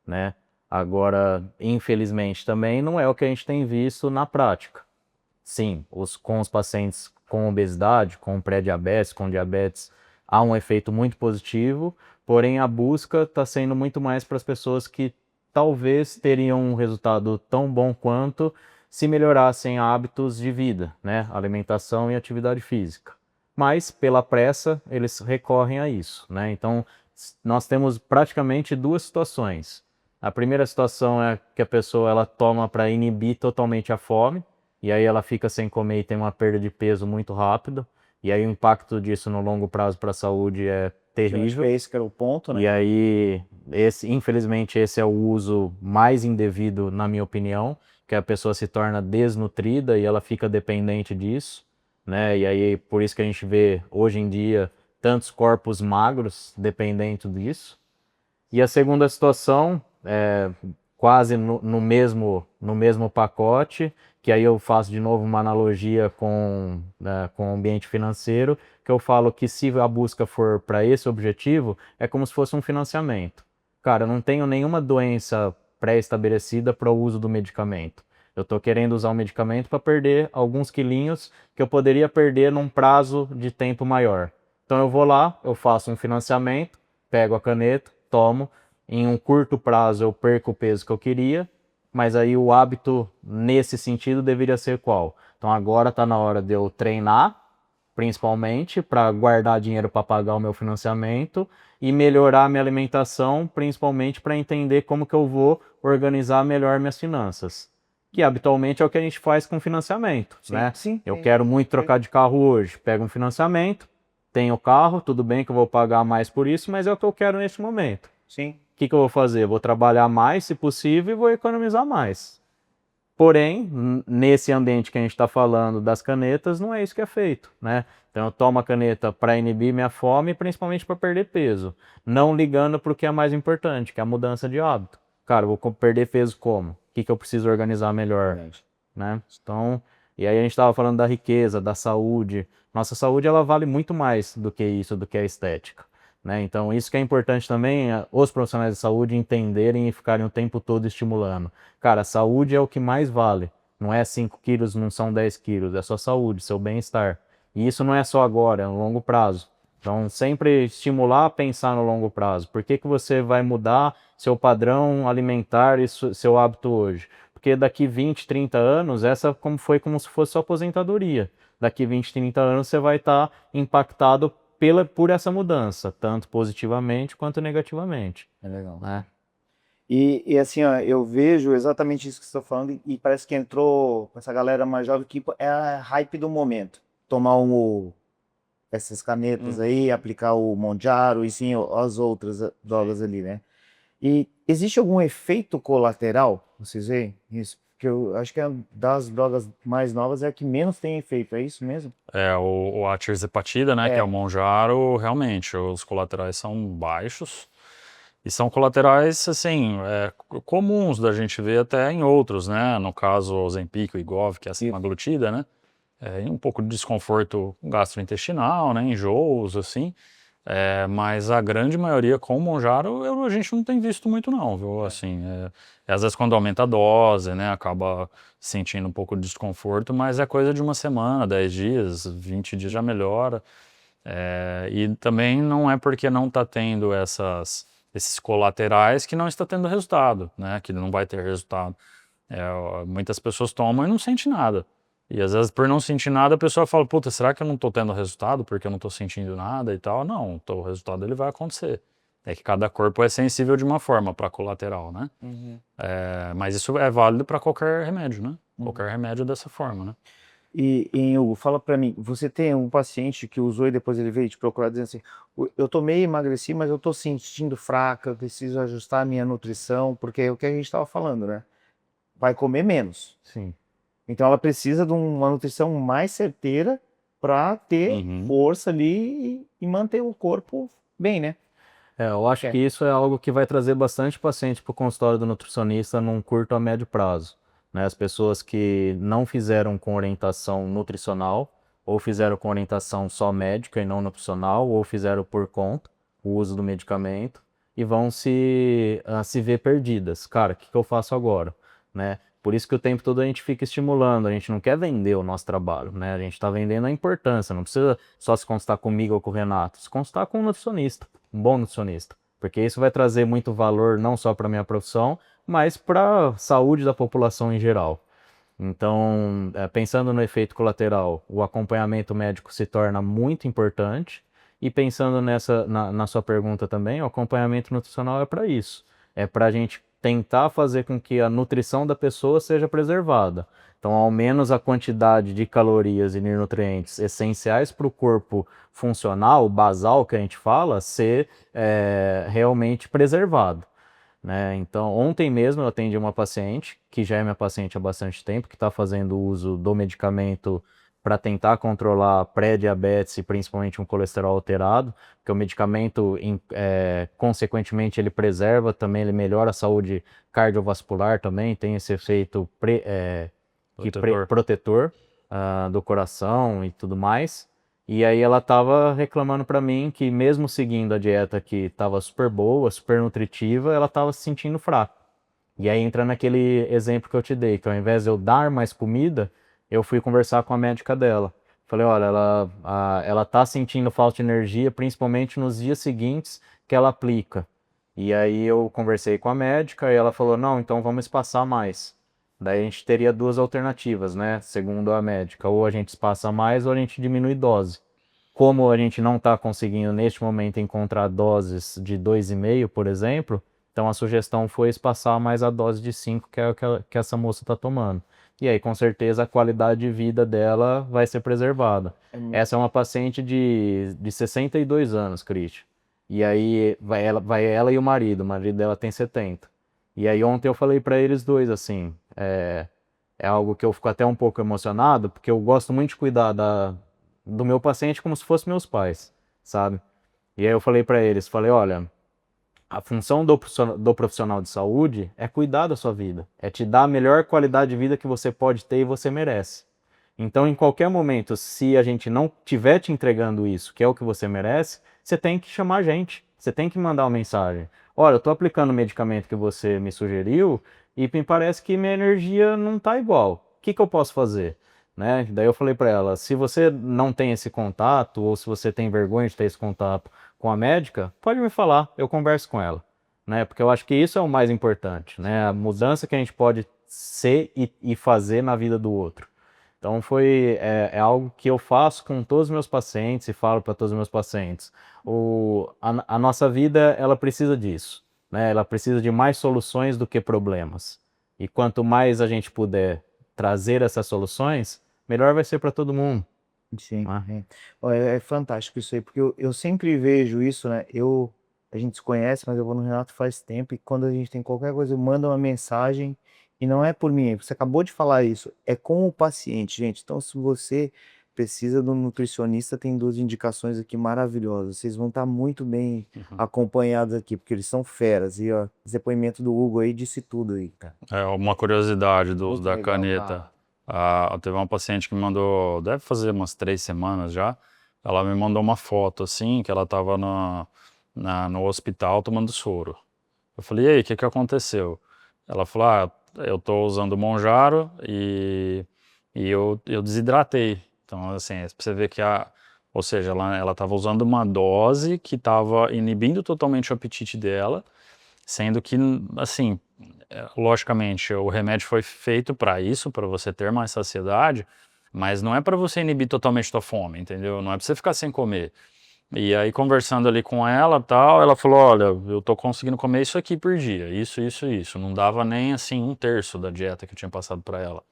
né? Agora, infelizmente também não é o que a gente tem visto na prática. Sim, com os pacientes com obesidade, com pré-diabetes, com diabetes, há um efeito muito positivo, porém a busca está sendo muito mais para as pessoas que talvez teriam um resultado tão bom quanto se melhorassem hábitos de vida, né? Alimentação e atividade física. Mas, pela pressa, eles recorrem a isso, né? Então, nós temos praticamente duas situações. A primeira situação é que a pessoa ela toma para inibir totalmente a fome, e aí ela fica sem comer e tem uma perda de peso muito rápida, e aí o impacto disso no longo prazo para a saúde é Eu acho terrível. que é esse que era o ponto, né? E aí, infelizmente, esse é o uso mais indevido, na minha opinião, que a pessoa se torna desnutrida e ela fica dependente disso, né? E aí, por isso que a gente vê, hoje em dia, tantos corpos magros dependendo disso. E a segunda situação, quase no mesmo pacote, que aí eu faço de novo uma analogia com o ambiente financeiro, que eu falo que se a busca for para esse objetivo, é como se fosse um financiamento. Cara, eu não tenho nenhuma doença pré-estabelecida para o uso do medicamento. Eu estou querendo usar o medicamento para perder alguns quilinhos que eu poderia perder num prazo de tempo maior. Então eu vou lá, eu faço um financiamento, pego a caneta, tomo, em um curto prazo eu perco o peso que eu queria, mas aí o hábito nesse sentido deveria ser qual? Então agora está na hora de eu treinar, principalmente, para guardar dinheiro para pagar o meu financiamento e melhorar a minha alimentação, principalmente para entender como que eu vou organizar melhor minhas finanças. Que habitualmente é o que a gente faz com financiamento, Sim, né? sim. Eu quero muito trocar de carro hoje, pego um financiamento, tenho o carro, tudo bem que eu vou pagar mais por isso, mas é o que eu quero neste momento. Sim. O que eu vou fazer? Eu vou trabalhar mais, se possível, e vou economizar mais. Porém, nesse ambiente que a gente está falando das canetas, não é isso que é feito, né? Então eu tomo a caneta para inibir minha fome, principalmente para perder peso, não ligando para o que é mais importante, que é a mudança de hábito. Cara, eu vou perder peso como? O que eu preciso organizar melhor, né? Então, e aí a gente estava falando da riqueza, da saúde. Nossa saúde, ela vale muito mais do que isso, do que a estética, né? Então, isso que é importante também, os profissionais de saúde entenderem e ficarem o tempo todo estimulando. Cara, a saúde é o que mais vale. Não é 5 quilos, não são 10 quilos. É sua saúde, seu bem-estar. E isso não é só agora, é no longo prazo. Então, sempre estimular a pensar no longo prazo. Por que você vai mudar seu padrão alimentar e seu hábito hoje? Porque daqui 20, 30 anos, foi como se fosse sua aposentadoria. Daqui 20, 30 anos, você vai estar impactado por essa mudança, tanto positivamente quanto negativamente. É legal. Né? E assim, ó, eu vejo exatamente isso que você está falando e parece que entrou com essa galera mais jovem que é a hype do momento. Tomar essas canetas aí, aplicar o Monjaro e sim as outras drogas ali, né? E existe algum efeito colateral? Vocês veem isso? Porque eu acho que das drogas mais novas é a que menos tem efeito, é isso mesmo? O atirzepatida, né, que é o Monjaro, realmente, os colaterais são baixos. E são colaterais, assim, comuns da gente ver até em outros, né? No caso, o Ozempic, o Wegovy, que é a semaglutida, né? E um pouco de desconforto gastrointestinal, né? Enjoos, assim. Mas a grande maioria com o Monjaro a gente não tem visto muito não, viu? Assim, às vezes quando aumenta a dose, né, acaba sentindo um pouco de desconforto, mas é coisa de uma semana, 10 dias, 20 dias já melhora. E também não é porque não está tendo esses colaterais que não está tendo resultado, né, que não vai ter resultado. Muitas pessoas tomam e não sentem nada. E às vezes, por não sentir nada, a pessoa fala, puta, será que eu não tô tendo resultado porque eu não tô sentindo nada e tal? Não, o resultado ele vai acontecer. É que cada corpo é sensível de uma forma para colateral, né? Mas isso é válido para qualquer remédio, né? Qualquer remédio dessa forma, né? E Hugo, fala pra mim, você tem um paciente que usou e depois ele veio te procurar dizendo assim, eu tomei e emagreci, mas eu tô sentindo fraca, eu preciso ajustar a minha nutrição, porque é o que a gente tava falando, né? Vai comer menos. Sim. Então ela precisa de uma nutrição mais certeira para ter força ali e manter o corpo bem, né? Eu acho que isso é algo que vai trazer bastante paciente para o consultório do nutricionista num curto a médio prazo, né? As pessoas que não fizeram com orientação nutricional, ou fizeram com orientação só médica e não nutricional, ou fizeram por conta o uso do medicamento e vão se ver perdidas. Cara, o que eu faço agora, né? Por isso que o tempo todo a gente fica estimulando, a gente não quer vender o nosso trabalho, né? A gente está vendendo a importância, não precisa só se consultar comigo ou com o Renato, se consultar com um nutricionista, um bom nutricionista, porque isso vai trazer muito valor não só para a minha profissão, mas para a saúde da população em geral. Então, pensando no efeito colateral, o acompanhamento médico se torna muito importante. E pensando na sua pergunta também, o acompanhamento nutricional é para isso. É para a gente tentar fazer com que a nutrição da pessoa seja preservada. Então, ao menos a quantidade de calorias e nutrientes essenciais para o corpo funcional, basal que a gente fala, ser realmente preservado, né? Então, ontem mesmo eu atendi uma paciente, que já é minha paciente há bastante tempo, que está fazendo uso do medicamento para tentar controlar pré-diabetes e principalmente um colesterol alterado, porque o medicamento, consequentemente, ele preserva também, ele melhora a saúde cardiovascular também, tem esse efeito protetor do coração e tudo mais. E aí ela estava reclamando para mim que mesmo seguindo a dieta que estava super boa, super nutritiva, ela estava se sentindo fraca. E aí entra naquele exemplo que eu te dei, que ao invés de eu dar mais comida, eu fui conversar com a médica dela. Falei, olha, ela tá sentindo falta de energia, principalmente nos dias seguintes que ela aplica. E aí eu conversei com a médica e ela falou, não, então vamos espaçar mais. Daí a gente teria duas alternativas, né? Segundo a médica, ou a gente espaça mais ou a gente diminui dose. Como a gente não está conseguindo neste momento encontrar doses de 2,5, por exemplo, então a sugestão foi espaçar mais a dose de 5 que é o que essa moça está tomando. E aí, com certeza, a qualidade de vida dela vai ser preservada. Essa é uma paciente de 62 anos, Cristian. E aí vai ela e o marido dela tem 70. E aí ontem eu falei para eles dois, assim, é algo que eu fico até um pouco emocionado, porque eu gosto muito de cuidar do meu paciente como se fossem meus pais, sabe? E aí eu falei para eles, falei, olha, a função do profissional de saúde é cuidar da sua vida, é te dar a melhor qualidade de vida que você pode ter e você merece. Então, em qualquer momento, se a gente não estiver te entregando isso, que é o que você merece, você tem que chamar a gente, você tem que mandar uma mensagem. Olha, eu estou aplicando o medicamento que você me sugeriu e me parece que minha energia não está igual. O que eu posso fazer? Né? Daí eu falei para ela, se você não tem esse contato ou se você tem vergonha de ter esse contato com a médica, pode me falar, eu converso com ela, né? Porque eu acho que isso é o mais importante, né? A mudança que a gente pode ser e fazer na vida do outro. Então é algo que eu faço com todos os meus pacientes e falo para todos os meus pacientes. A nossa vida, ela precisa disso, né? Ela precisa de mais soluções do que problemas. E quanto mais a gente puder trazer essas soluções, melhor vai ser para todo mundo. Sim, é fantástico isso aí, porque eu sempre vejo isso, né? A gente se conhece, mas eu vou no Renato faz tempo, e quando a gente tem qualquer coisa, eu mando uma mensagem, e não é por mim, você acabou de falar isso, é com o paciente, gente. Então, se você precisa de um nutricionista, tem 2 indicações aqui maravilhosas. Vocês vão estar muito bem acompanhados aqui, porque eles são feras. E ó, o depoimento do Hugo aí disse tudo aí, cara. Uma curiosidade do uso Muito da legal, caneta. cara. Teve uma paciente que me mandou, deve fazer umas 3 semanas já, ela me mandou uma foto assim, que ela estava no hospital tomando soro. Eu falei, e aí, o que aconteceu? Ela falou, eu tô usando o Monjaro e eu desidratei. Então, assim, pra você ver que ou seja, ela estava usando uma dose que estava inibindo totalmente o apetite dela, sendo que, assim, logicamente, o remédio foi feito para isso, para você ter mais saciedade, mas não é para você inibir totalmente tua fome, entendeu? Não é para você ficar sem comer. E aí, conversando ali com ela, tal, ela falou, olha, eu tô conseguindo comer isso aqui por dia, isso. Não dava nem, assim, 1/3 da dieta que eu tinha passado para ela.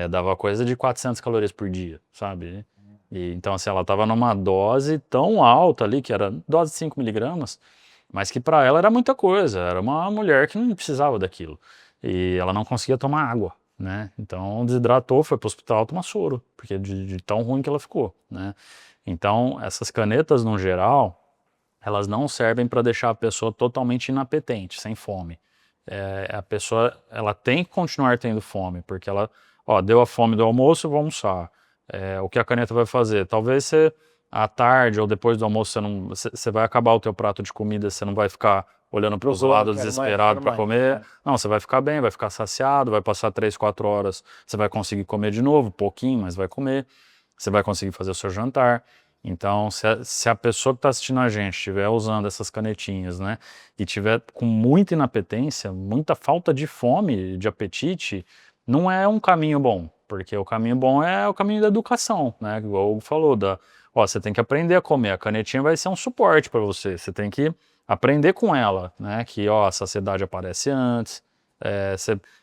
Dava coisa de 400 calorias por dia, sabe? E, então, assim, ela tava numa dose tão alta ali, que era dose de 5 miligramas, mas que para ela era muita coisa, era uma mulher que não precisava daquilo. E ela não conseguia tomar água, né? Então desidratou, foi para o hospital tomar soro, porque de tão ruim que ela ficou, né? Então essas canetas no geral, elas não servem para deixar a pessoa totalmente inapetente, sem fome. A pessoa, ela tem que continuar tendo fome, porque ela, deu a fome do almoço, eu vou almoçar. O que a caneta vai fazer? Talvez você à tarde ou depois do almoço você vai acabar o teu prato de comida, você não vai ficar olhando para os lados desesperado para comer. Não, você vai ficar bem, vai ficar saciado, vai passar 3, 4 horas, você vai conseguir comer de novo, pouquinho, mas vai comer. Você vai conseguir fazer o seu jantar. Então, se a pessoa que está assistindo a gente estiver usando essas canetinhas, né, e tiver com muita inapetência, muita falta de fome, de apetite, não é um caminho bom, porque o caminho bom é o caminho da educação, né, igual o Hugo falou, você tem que aprender a comer, a canetinha vai ser um suporte para você, você tem que aprender com ela, né, que a saciedade aparece antes,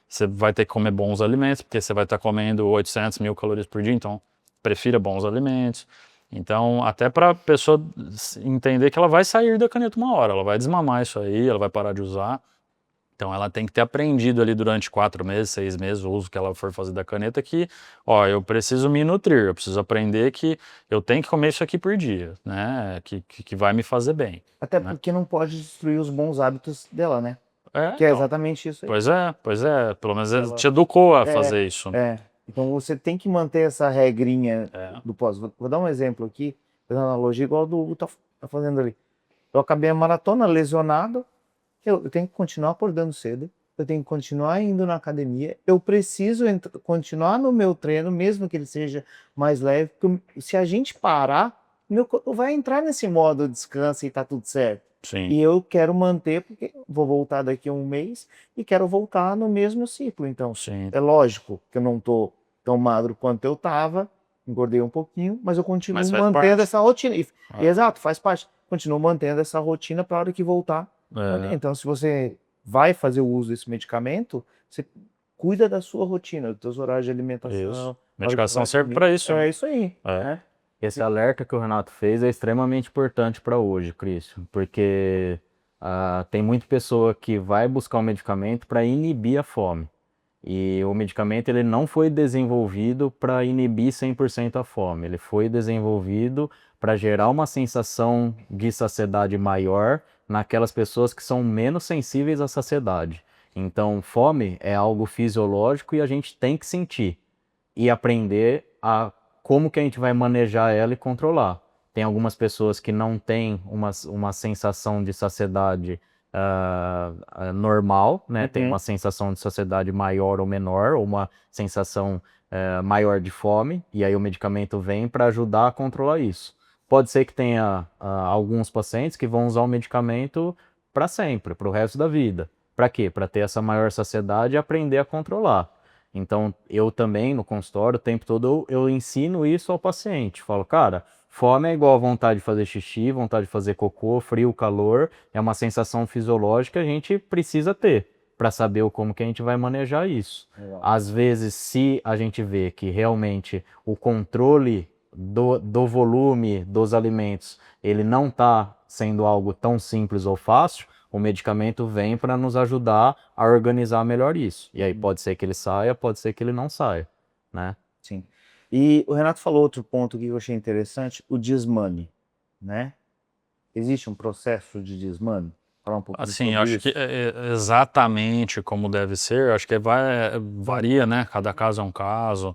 você vai ter que comer bons alimentos, porque você vai estar comendo 800 mil calorias por dia, então prefira bons alimentos. Então, até para a pessoa entender que ela vai sair da caneta uma hora, ela vai desmamar isso aí, ela vai parar de usar. Então, ela tem que ter aprendido ali durante 4 meses, 6 meses, o uso que ela for fazer da caneta, que, eu preciso me nutrir, eu preciso aprender que eu tenho que comer isso aqui por dia, né, que vai me fazer bem. Até né? porque não pode destruir os bons hábitos dela, né? Que é Então, exatamente isso aí. Pois é, pelo menos ele te educou a fazer isso. Então você tem que manter essa regrinha do pós. Vou dar um exemplo aqui, fazendo uma analogia igual do Hugo tá fazendo ali. Eu acabei a maratona lesionado, eu tenho que continuar acordando cedo, eu tenho que continuar indo na academia, eu preciso continuar no meu treino, mesmo que ele seja mais leve, porque se a gente parar, meu corpo vai entrar nesse modo descanso e tá tudo certo. Sim. E eu quero manter, porque vou voltar daqui a um mês e quero voltar no mesmo ciclo. Então, Sim. é lógico que eu não tô tão magro quanto eu tava, engordei um pouquinho, mas eu continuo mantendo essa rotina. Exato, faz parte. Continuo mantendo essa rotina para a hora que voltar. Então, se você vai fazer o uso desse medicamento, você cuida da sua rotina, dos seus horários de alimentação. Isso. Medicação serve para isso. É isso aí. Esse alerta que o Renato fez é extremamente importante para hoje, Cristian, porque tem muita pessoa que vai buscar um medicamento para inibir a fome. E o medicamento ele não foi desenvolvido para inibir 100% a fome, ele foi desenvolvido para gerar uma sensação de saciedade maior naquelas pessoas que são menos sensíveis à saciedade. Então, fome é algo fisiológico e a gente tem que sentir e aprender a como que a gente vai manejar ela e controlar. Tem algumas pessoas que não têm uma sensação de saciedade normal, né? Tem uma sensação de saciedade maior ou menor, ou uma sensação maior de fome, e aí o medicamento vem para ajudar a controlar isso. Pode ser que tenha alguns pacientes que vão usar o medicamento para sempre, para o resto da vida. Para quê? Para ter essa maior saciedade e aprender a controlar. Então, eu também, no consultório, o tempo todo eu ensino isso ao paciente. Falo, cara, Fome é igual vontade de fazer xixi, vontade de fazer cocô, frio, calor, é uma sensação fisiológica que a gente precisa ter para saber como que a gente vai manejar isso. Legal. Às vezes, se a gente vê que realmente o controle do volume dos alimentos, ele não está sendo algo tão simples ou fácil, o medicamento vem para nos ajudar a organizar melhor isso. E aí pode ser que ele saia, pode ser que ele não saia, né? Sim. E o Renato falou outro ponto que eu achei interessante, o desmame, né? Existe um processo de desmame? Falar um pouquinho Assim, sobre acho isso. que exatamente como deve ser, acho que varia, né? Cada caso é um caso.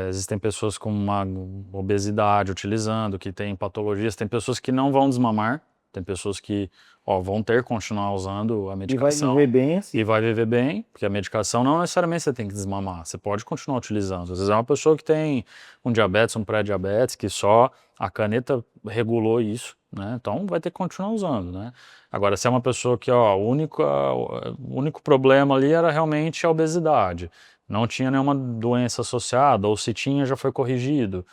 Existem pessoas com uma obesidade utilizando, que tem patologias, tem pessoas que não vão desmamar, tem pessoas que vão ter que continuar usando a E vai medicação viver bem assim. e vai viver bem, porque a medicação não necessariamente você tem que desmamar, você pode continuar utilizando. Às vezes é uma pessoa que tem um diabetes, um pré-diabetes, que só a caneta regulou isso, né? Então vai ter que continuar usando, né? Agora, se é uma pessoa que, o único problema ali era realmente a obesidade, não tinha nenhuma doença associada, ou se tinha, já foi corrigido.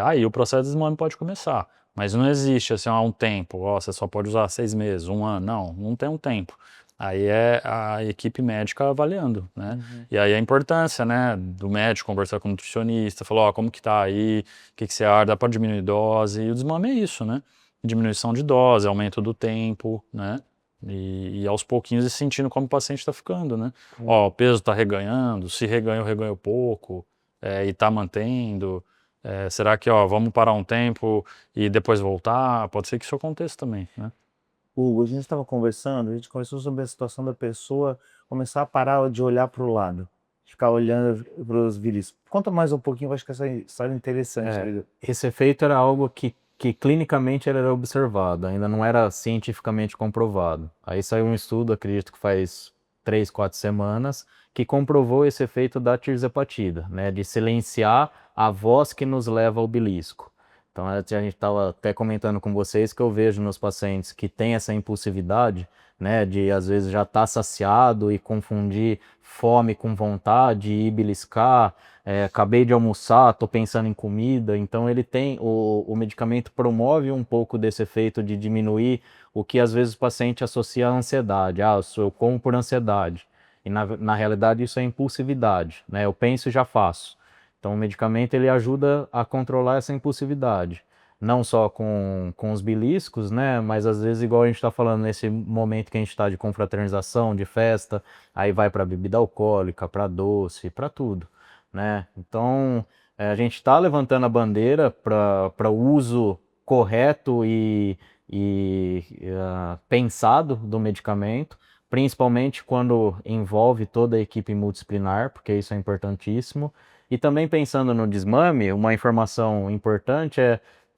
Aí o processo de desmame pode começar. Mas não existe assim, um tempo, você só pode usar 6 meses, um ano. Não tem um tempo. Aí é a equipe médica avaliando, né? E aí a importância, né, do médico conversar com o nutricionista, falar, como que tá aí, o que você acha, dá para diminuir dose? E o desmame é isso, né? Diminuição de dose, aumento do tempo, né? E aos pouquinhos ir sentindo como o paciente está ficando, né? O peso está reganhando, se reganhou pouco, e está mantendo. Será que, vamos parar um tempo e depois voltar? Pode ser que isso aconteça também, né? Hugo, a gente estava conversando, a gente conversou sobre a situação da pessoa começar a parar de olhar para o lado, ficar olhando para os viris. Conta mais um pouquinho, eu acho que essa história é interessante. Esse efeito era algo que clinicamente era observado, ainda não era cientificamente comprovado. Aí saiu um estudo, acredito que faz 3, 4 semanas, que comprovou esse efeito da tirzepatida, né, de silenciar a voz que nos leva ao belisco. Então, a gente estava até comentando com vocês que eu vejo nos pacientes que têm essa impulsividade, né, de às vezes já estar saciado e confundir fome com vontade e beliscar, acabei de almoçar, estou pensando em comida, então ele tem, o medicamento promove um pouco desse efeito de diminuir o que às vezes o paciente associa à ansiedade, eu como por ansiedade, e na realidade isso é impulsividade, né, eu penso e já faço. Então o medicamento ele ajuda a controlar essa impulsividade, não só com os beliscos, né, mas às vezes igual a gente está falando nesse momento que a gente está de confraternização, de festa, aí vai para bebida alcoólica, para doce, para tudo, né? Então a gente está levantando a bandeira para o uso correto e pensado do medicamento, principalmente quando envolve toda a equipe multidisciplinar, porque isso é importantíssimo. E também pensando no desmame, uma informação importante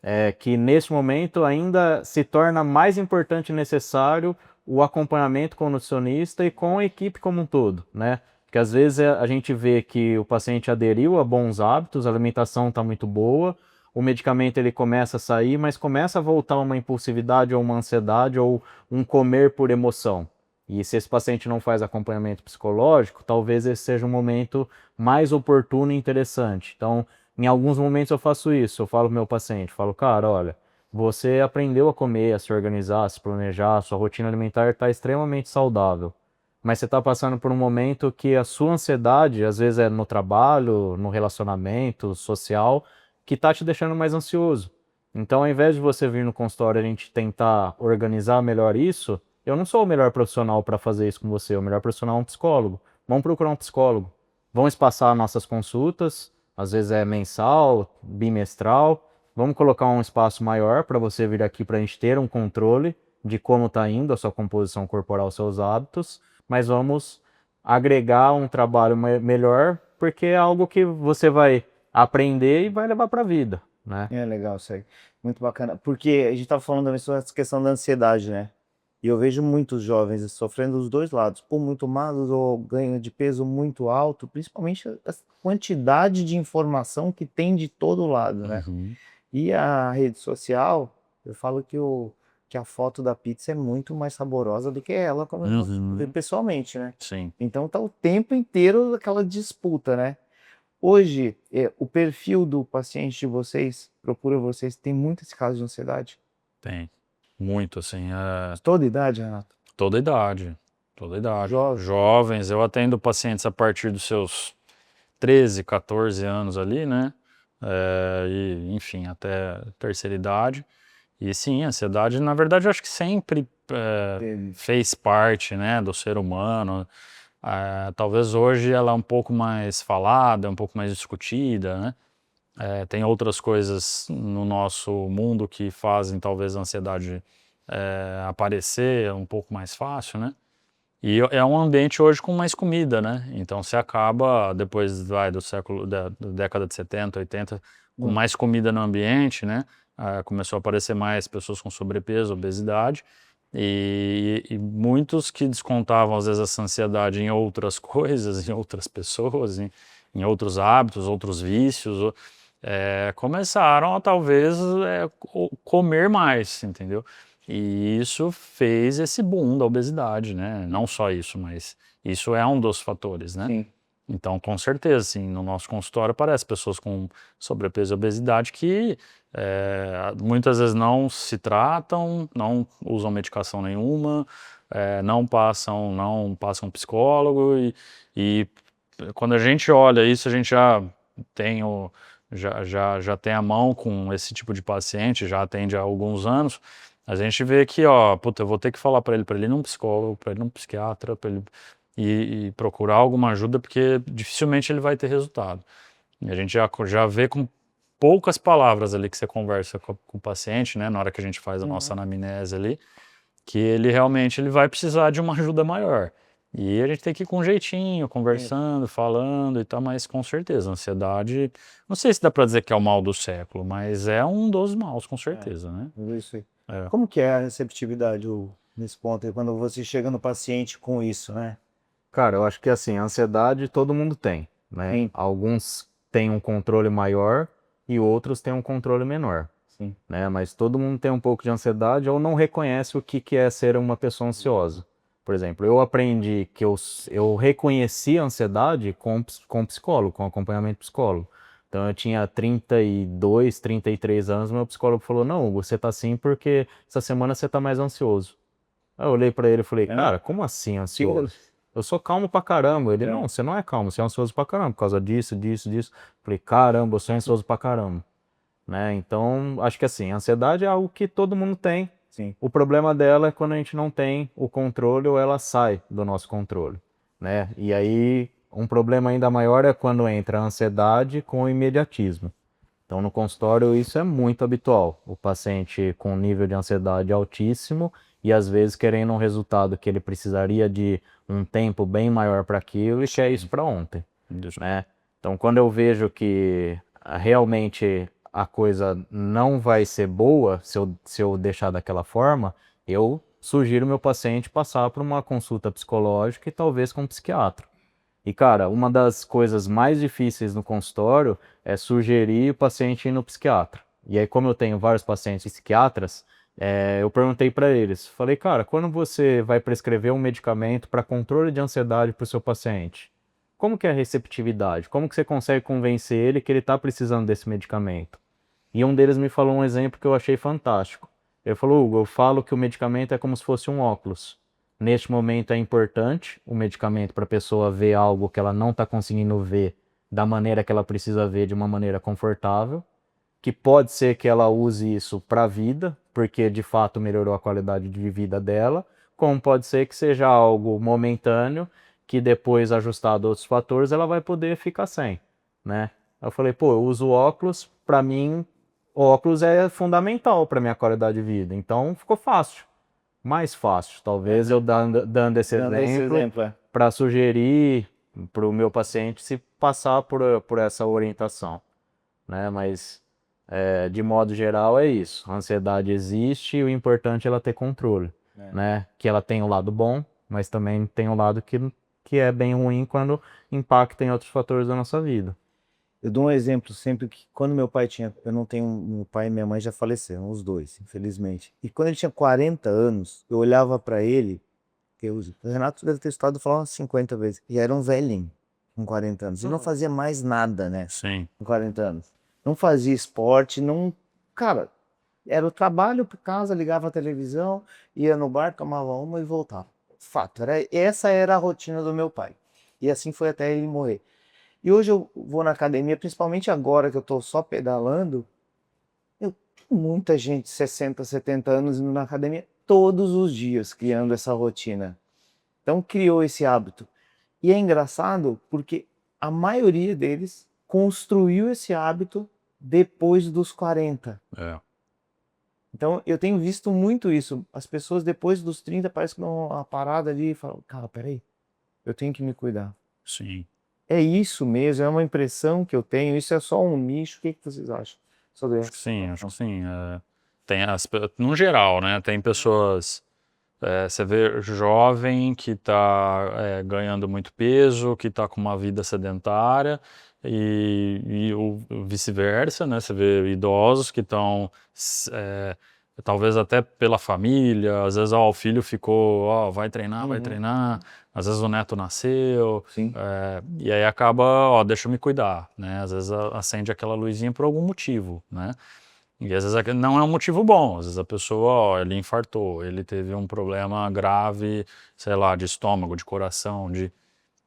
é que nesse momento ainda se torna mais importante e necessário o acompanhamento com o nutricionista e com a equipe como um todo, né? Porque às vezes a gente vê que o paciente aderiu a bons hábitos, a alimentação está muito boa, o medicamento ele começa a sair, mas começa a voltar uma impulsividade ou uma ansiedade ou um comer por emoção. E se esse paciente não faz acompanhamento psicológico, talvez esse seja um momento mais oportuno e interessante. Então, em alguns momentos eu faço isso, eu falo pro meu paciente, falo, cara, olha, você aprendeu a comer, a se organizar, a se planejar, sua rotina alimentar está extremamente saudável, mas você está passando por um momento que a sua ansiedade, às vezes é no trabalho, no relacionamento social, que está te deixando mais ansioso. Então, ao invés de você vir no consultório e a gente tentar organizar melhor isso, eu não sou o melhor profissional para fazer isso com você, o melhor profissional é um psicólogo. Vamos procurar um psicólogo. Vamos espaçar nossas consultas, às vezes é mensal, bimestral. Vamos colocar um espaço maior para você vir aqui para a gente ter um controle de como está indo a sua composição corporal, seus hábitos, mas vamos agregar um trabalho melhor, porque é algo que você vai aprender e vai levar para a vida, né? É legal isso aí, muito bacana, porque a gente estava falando também sobre essa questão da ansiedade, né? E eu vejo muitos jovens sofrendo dos dois lados, ou muito magros ou ganho de peso muito alto, principalmente a quantidade de informação que tem de todo lado, né? E a rede social, eu falo que a foto da pizza é muito mais saborosa do que ela pessoalmente, né? Sim. Então tá o tempo inteiro aquela disputa, né? Hoje, o perfil do paciente de vocês, procura vocês, tem muito esse caso de ansiedade? Tem. Muito, assim. Toda idade, Renato? Toda idade. Toda idade. Jovem. Jovens, eu atendo pacientes a partir dos seus 13, 14 anos ali, né? E, enfim, até terceira idade. E sim, a ansiedade, na verdade, eu acho que sempre fez parte, né, do ser humano. Talvez hoje ela é um pouco mais falada, um pouco mais discutida, né? Tem outras coisas no nosso mundo que fazem talvez a ansiedade aparecer um pouco mais fácil, né? E é um ambiente hoje com mais comida, né? Então você acaba, depois do século, da década de 70, 80, com mais comida no ambiente, né? Começou a aparecer mais pessoas com sobrepeso, obesidade, e muitos que descontavam às vezes essa ansiedade em outras coisas, em outras pessoas, em outros hábitos, outros vícios, começaram a talvez comer mais, entendeu? E isso fez esse boom da obesidade, né? Não só isso, mas isso é um dos fatores, né? Sim. Então, com certeza, assim, no nosso consultório aparecem pessoas com sobrepeso e obesidade que muitas vezes não se tratam, não usam medicação nenhuma, não passam psicólogo e quando a gente olha isso, a gente já tem já tem a mão com esse tipo de paciente, já atende há alguns anos. A gente vê que, ó, puta, eu vou ter que falar para ele ir num psicólogo, para ele ir num psiquiatra, para ele e procurar alguma ajuda, porque dificilmente ele vai ter resultado. E a gente já vê com poucas palavras ali que você conversa com o paciente, né, na hora que a gente faz a nossa anamnese ali, que ele realmente ele vai precisar de uma ajuda maior. E a gente tem que ir com um jeitinho, conversando, falando e tal, mas com certeza, a ansiedade, não sei se dá para dizer que é o mal do século, mas é um dos maus, com certeza, né? Isso aí. É. Como que é a receptividade nesse ponto aí, quando você chega no paciente com isso, né? Cara, eu acho que assim, a ansiedade todo mundo tem, né? Sim. Alguns têm um controle maior e outros têm um controle menor, Sim. né? Mas todo mundo tem um pouco de ansiedade ou não reconhece o que é ser uma pessoa ansiosa. Por exemplo, eu aprendi que eu reconheci a ansiedade com psicólogo, com acompanhamento psicólogo. Então eu tinha 32, 33 anos, meu psicólogo falou: "Não, você tá assim porque essa semana você tá mais ansioso". Aí eu olhei pra ele e falei: "Cara, como assim ansioso? Eu sou calmo pra caramba". Ele: "Não, você não é calmo, você é ansioso pra caramba por causa disso, disso, disso". Falei: "Caramba, eu sou ansioso pra caramba", né? Então, acho que assim, a ansiedade é algo que todo mundo tem. Sim. O problema dela é quando a gente não tem o controle ou ela sai do nosso controle, né? E aí, um problema ainda maior é quando entra a ansiedade com o imediatismo. Então, no consultório, isso é muito habitual. O paciente com um nível de ansiedade altíssimo e, às vezes, querendo um resultado que ele precisaria de um tempo bem maior para aquilo e quer isso para ontem, né? Então, quando eu vejo que realmente a coisa não vai ser boa se eu deixar daquela forma, eu sugiro meu paciente passar por uma consulta psicológica e talvez com um psiquiatra. E, cara, uma das coisas mais difíceis no consultório é sugerir o paciente ir no psiquiatra. E aí, como eu tenho vários pacientes psiquiatras, eu perguntei para eles, falei: "Cara, quando você vai prescrever um medicamento para controle de ansiedade para o seu paciente, como que é a receptividade? Como que você consegue convencer ele que ele está precisando desse medicamento?" E um deles me falou um exemplo que eu achei fantástico. Ele falou: "Hugo, eu falo que o medicamento é como se fosse um óculos. Neste momento é importante o medicamento para a pessoa ver algo que ela não está conseguindo ver da maneira que ela precisa ver, de uma maneira confortável, que pode ser que ela use isso para a vida, porque de fato melhorou a qualidade de vida dela, como pode ser que seja algo momentâneo, que depois, ajustado a outros fatores, ela vai poder ficar sem, né?" Eu falei: "Pô, eu uso óculos, para mim, o óculos é fundamental para minha qualidade de vida, então ficou fácil. Mais fácil, talvez eu dando esse exemplo para sugerir para o meu paciente se passar por essa orientação, né? Mas, de modo geral, é isso. A ansiedade existe e o importante é ela ter controle, né? Que ela tem o lado bom, mas também tem o lado que é bem ruim quando impacta em outros fatores da nossa vida. Eu dou um exemplo sempre que quando meu pai tinha, eu não tenho, meu pai e minha mãe já faleceram, os dois, infelizmente. E quando ele tinha 40 anos, eu olhava para ele, o Renato deve ter estado falando umas 50 vezes, e era um velhinho. com 40 anos. Eu não fazia mais nada, né? Sim. Com 40 anos. Não fazia esporte, não... Cara, era o trabalho por casa, ligava a televisão, ia no bar, tomava uma e voltava. Fato, essa era a rotina do meu pai. E assim foi até ele morrer. E hoje eu vou na academia, principalmente agora que eu tô só pedalando, eu tenho muita gente, 60, 70 anos, indo na academia todos os dias, criando essa rotina. Então criou esse hábito. E é engraçado porque a maioria deles construiu esse hábito depois dos 40. É. Então eu tenho visto muito isso. As pessoas depois dos 30 parece que dão uma parada ali e falam, cara, peraí, eu tenho que me cuidar. Sim. É isso mesmo, é uma impressão que eu tenho, isso é só um nicho. O que vocês acham sobre Acho que essa sim, acho situação? que sim. Tem no geral, né? Tem pessoas, você vê jovem que está ganhando muito peso, que está com uma vida sedentária, e o vice-versa, né? Você vê idosos que estão, talvez até pela família, às vezes ó, o filho ficou, ó, vai treinar, às vezes o neto nasceu, Sim. e aí acaba, ó, deixa eu me cuidar, né? Às vezes acende aquela luzinha por algum motivo, né? E às vezes não é um motivo bom, às vezes a pessoa, ó, ele infartou, ele teve um problema grave, sei lá, de estômago, de coração,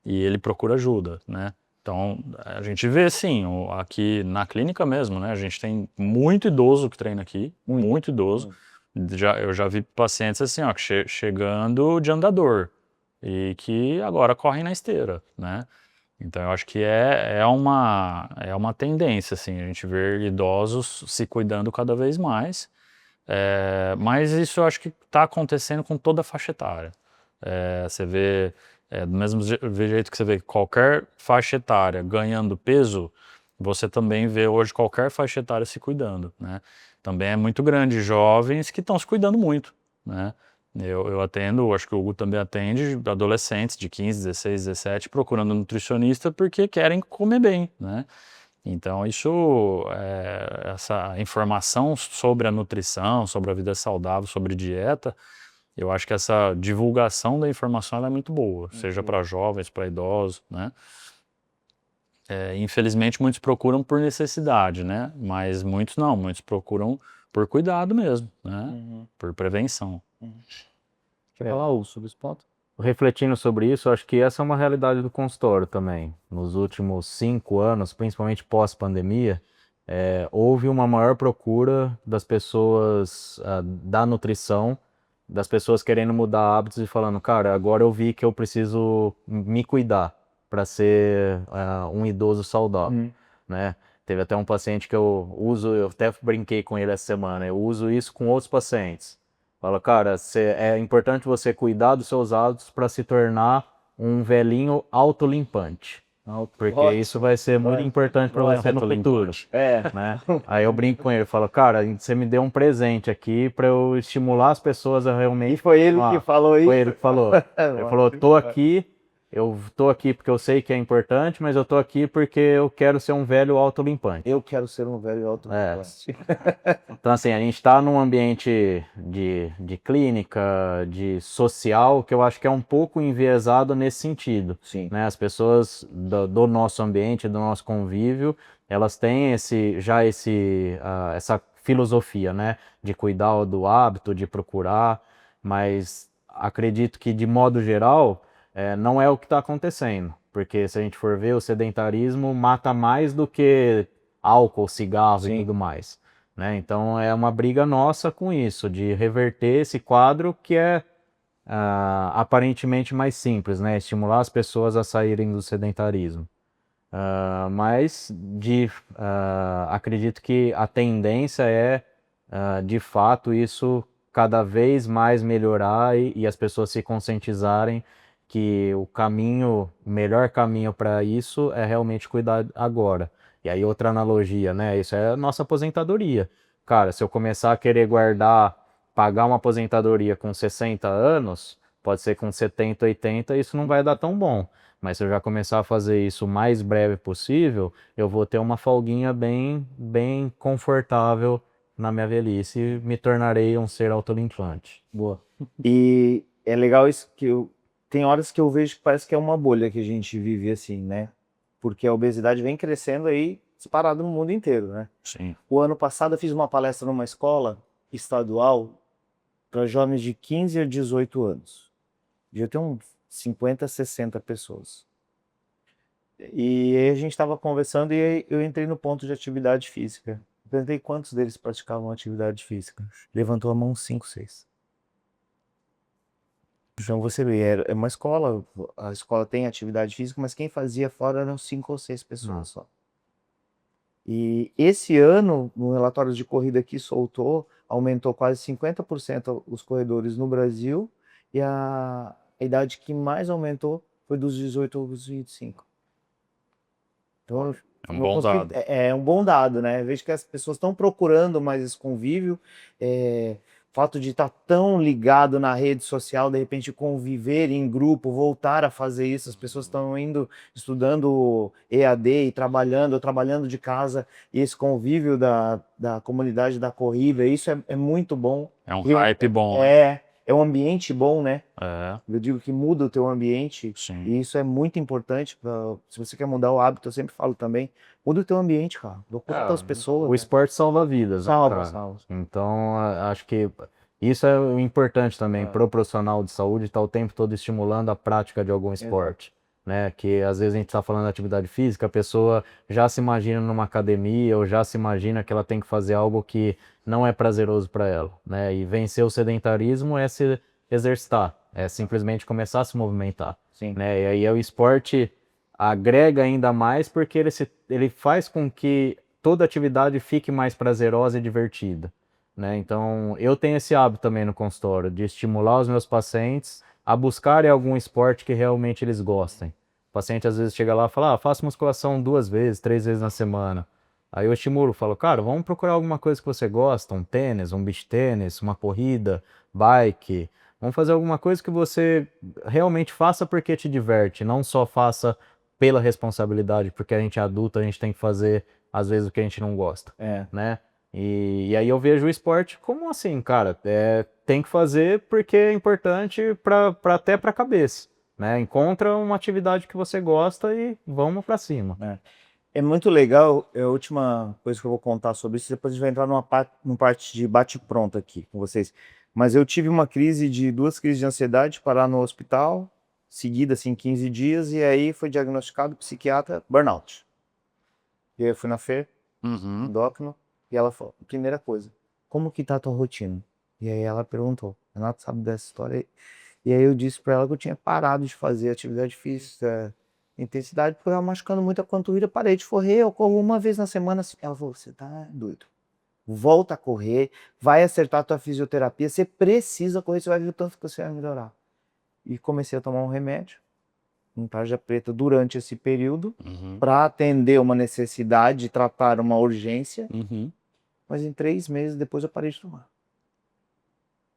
e ele procura ajuda, né? Então, a gente vê sim, aqui na clínica mesmo, né? A gente tem muito idoso que treina aqui, muito idoso. Eu já vi pacientes assim, ó, que chegando de andador e que agora correm na esteira, né? Então, eu acho que é uma tendência, assim, a gente ver idosos se cuidando cada vez mais. Mas isso eu acho que está acontecendo com toda a faixa etária. Você vê, do mesmo jeito que você vê qualquer faixa etária ganhando peso, você também vê hoje qualquer faixa etária se cuidando, né? Também é muito grande jovens que estão se cuidando muito, né? Eu atendo, acho que o Hugo também atende, adolescentes de 15, 16, 17 procurando nutricionista porque querem comer bem, né? Então, essa informação sobre a nutrição, sobre a vida saudável, sobre dieta, eu acho que essa divulgação da informação ela é muito boa, seja para jovens, para idosos, né? Infelizmente, muitos procuram por necessidade, né? Mas muitos não, muitos procuram por cuidado mesmo, né? Por prevenção. Quer falar, Hugo, sobre esse ponto? Refletindo sobre isso, acho que essa é uma realidade do consultório também. Nos últimos 5 anos, principalmente pós-pandemia, houve uma maior procura das pessoas da nutrição, das pessoas querendo mudar hábitos e falando, cara, agora eu vi que eu preciso me cuidar para ser um idoso saudável, né? Teve até um paciente que eu até brinquei com ele essa semana, eu uso isso com outros pacientes. Fala, cara, é importante você cuidar dos seus hábitos para se tornar um velhinho autolimpante. Porque isso vai ser muito importante para você no futuro. Né? Aí eu brinco com ele, falo, cara, você me deu um presente aqui para eu estimular as pessoas a realmente. E foi ele que falou isso? Foi ele que falou. Ele falou, eu tô aqui porque eu sei que é importante, mas eu tô aqui porque eu quero ser um velho autolimpante. Eu quero ser um velho autolimpante. Então, assim, a gente está num ambiente de clínica, de social, que eu acho que é um pouco enviesado nesse sentido. Sim. Né? As pessoas do nosso ambiente, do nosso convívio, elas têm essa filosofia, né? De cuidar do hábito, de procurar, mas acredito que, de modo geral, não é o que está acontecendo. Porque se a gente for ver, o sedentarismo mata mais do que álcool, cigarro e tudo mais. Né? Então é uma briga nossa com isso, de reverter esse quadro que é aparentemente mais simples, né? Estimular as pessoas a saírem do sedentarismo. Mas acredito que a tendência é, de fato, isso cada vez mais melhorar e as pessoas se conscientizarem que o melhor caminho para isso é realmente cuidar agora. E aí outra analogia, né? Isso é a nossa aposentadoria. Cara, se eu começar a querer pagar uma aposentadoria com 60 anos, pode ser com 70, 80, isso não vai dar tão bom. Mas se eu já começar a fazer isso o mais breve possível, eu vou ter uma folguinha bem, bem confortável na minha velhice e me tornarei um ser autolimpante. Boa. E é legal isso tem horas que eu vejo que parece que é uma bolha que a gente vive assim, né? porque a obesidade vem crescendo aí disparado no mundo inteiro, né? Sim. O ano passado eu fiz uma palestra numa escola estadual para jovens de 15 a 18 anos. Devia ter uns 50, 60 pessoas. E aí a gente estava conversando e aí eu entrei no ponto de atividade física. Eu perguntei quantos deles praticavam atividade física. Levantou a mão 5, 6. Então você vê, é uma escola, a escola tem atividade física, mas quem fazia fora eram 5 ou 6 pessoas só. E esse ano, no relatório de corrida que soltou, aumentou quase 50% os corredores no Brasil e a idade que mais aumentou foi dos 18 aos 25. Então, É um bom dado. é um bom dado, né? Vejo que as pessoas estão procurando mais esse convívio, o fato de estar tão ligado na rede social, de repente conviver em grupo, voltar a fazer isso, as pessoas estão indo, estudando EAD e trabalhando de casa, e esse convívio da comunidade da corrida, isso é muito bom. É um hype bom. É um ambiente bom, né? É, Eu digo que muda o teu ambiente, sim. e isso é muito importante. Se você quer mudar o hábito, eu sempre falo também, muda o teu ambiente, cara. Procura as pessoas. O esporte salva vidas, né, Salva, cara? salva. Então, acho que isso é o importante também pro profissional de saúde, estar o tempo todo estimulando a prática de algum esporte, né? Que às vezes a gente está falando de atividade física, a pessoa já se imagina numa academia ou já se imagina que ela tem que fazer algo que não é prazeroso para ela, né? E vencer o sedentarismo é se exercitar, é simplesmente começar a se movimentar, Sim. né? E aí o esporte agrega ainda mais porque ele faz com que toda atividade fique mais prazerosa e divertida, né? Então, eu tenho esse hábito também no consultório, de estimular os meus pacientes a buscarem algum esporte que realmente eles gostem. O paciente às vezes chega lá e fala, faço musculação 2 vezes, 3 vezes na semana. Aí eu estimulo, falo, cara, vamos procurar alguma coisa que você gosta, um tênis, um beach tênis, uma corrida, bike. Vamos fazer alguma coisa que você realmente faça porque te diverte, não só faça pela responsabilidade, porque a gente é adulto, a gente tem que fazer, às vezes, o que a gente não gosta, né? E aí eu vejo o esporte como assim, cara, tem que fazer porque é importante até para a cabeça, né? Encontra uma atividade que você gosta e vamos para cima. É muito legal, é a última coisa que eu vou contar sobre isso, depois a gente vai entrar numa parte de bate-pronto aqui com vocês. Mas eu tive 2 crises de ansiedade, parar no hospital, seguida assim 15 dias, e aí foi diagnosticado psiquiatra burnout. E aí eu fui na Fer, endócrino, e ela falou, primeira coisa, como que tá a tua rotina? E aí ela perguntou, Renato sabe dessa história? E aí eu disse para ela que eu tinha parado de fazer atividade física, intensidade, porque eu estava machucando muito a panturrilha, parei de correr, eu corro 1 vez na semana. Ela falou, você tá doido. Volta a correr, vai acertar a tua fisioterapia, você precisa correr, você vai ver o tanto que você vai melhorar. E comecei a tomar um remédio, um tarja preta, durante esse período, para atender uma necessidade, tratar uma urgência, mas em 3 meses depois eu parei de tomar.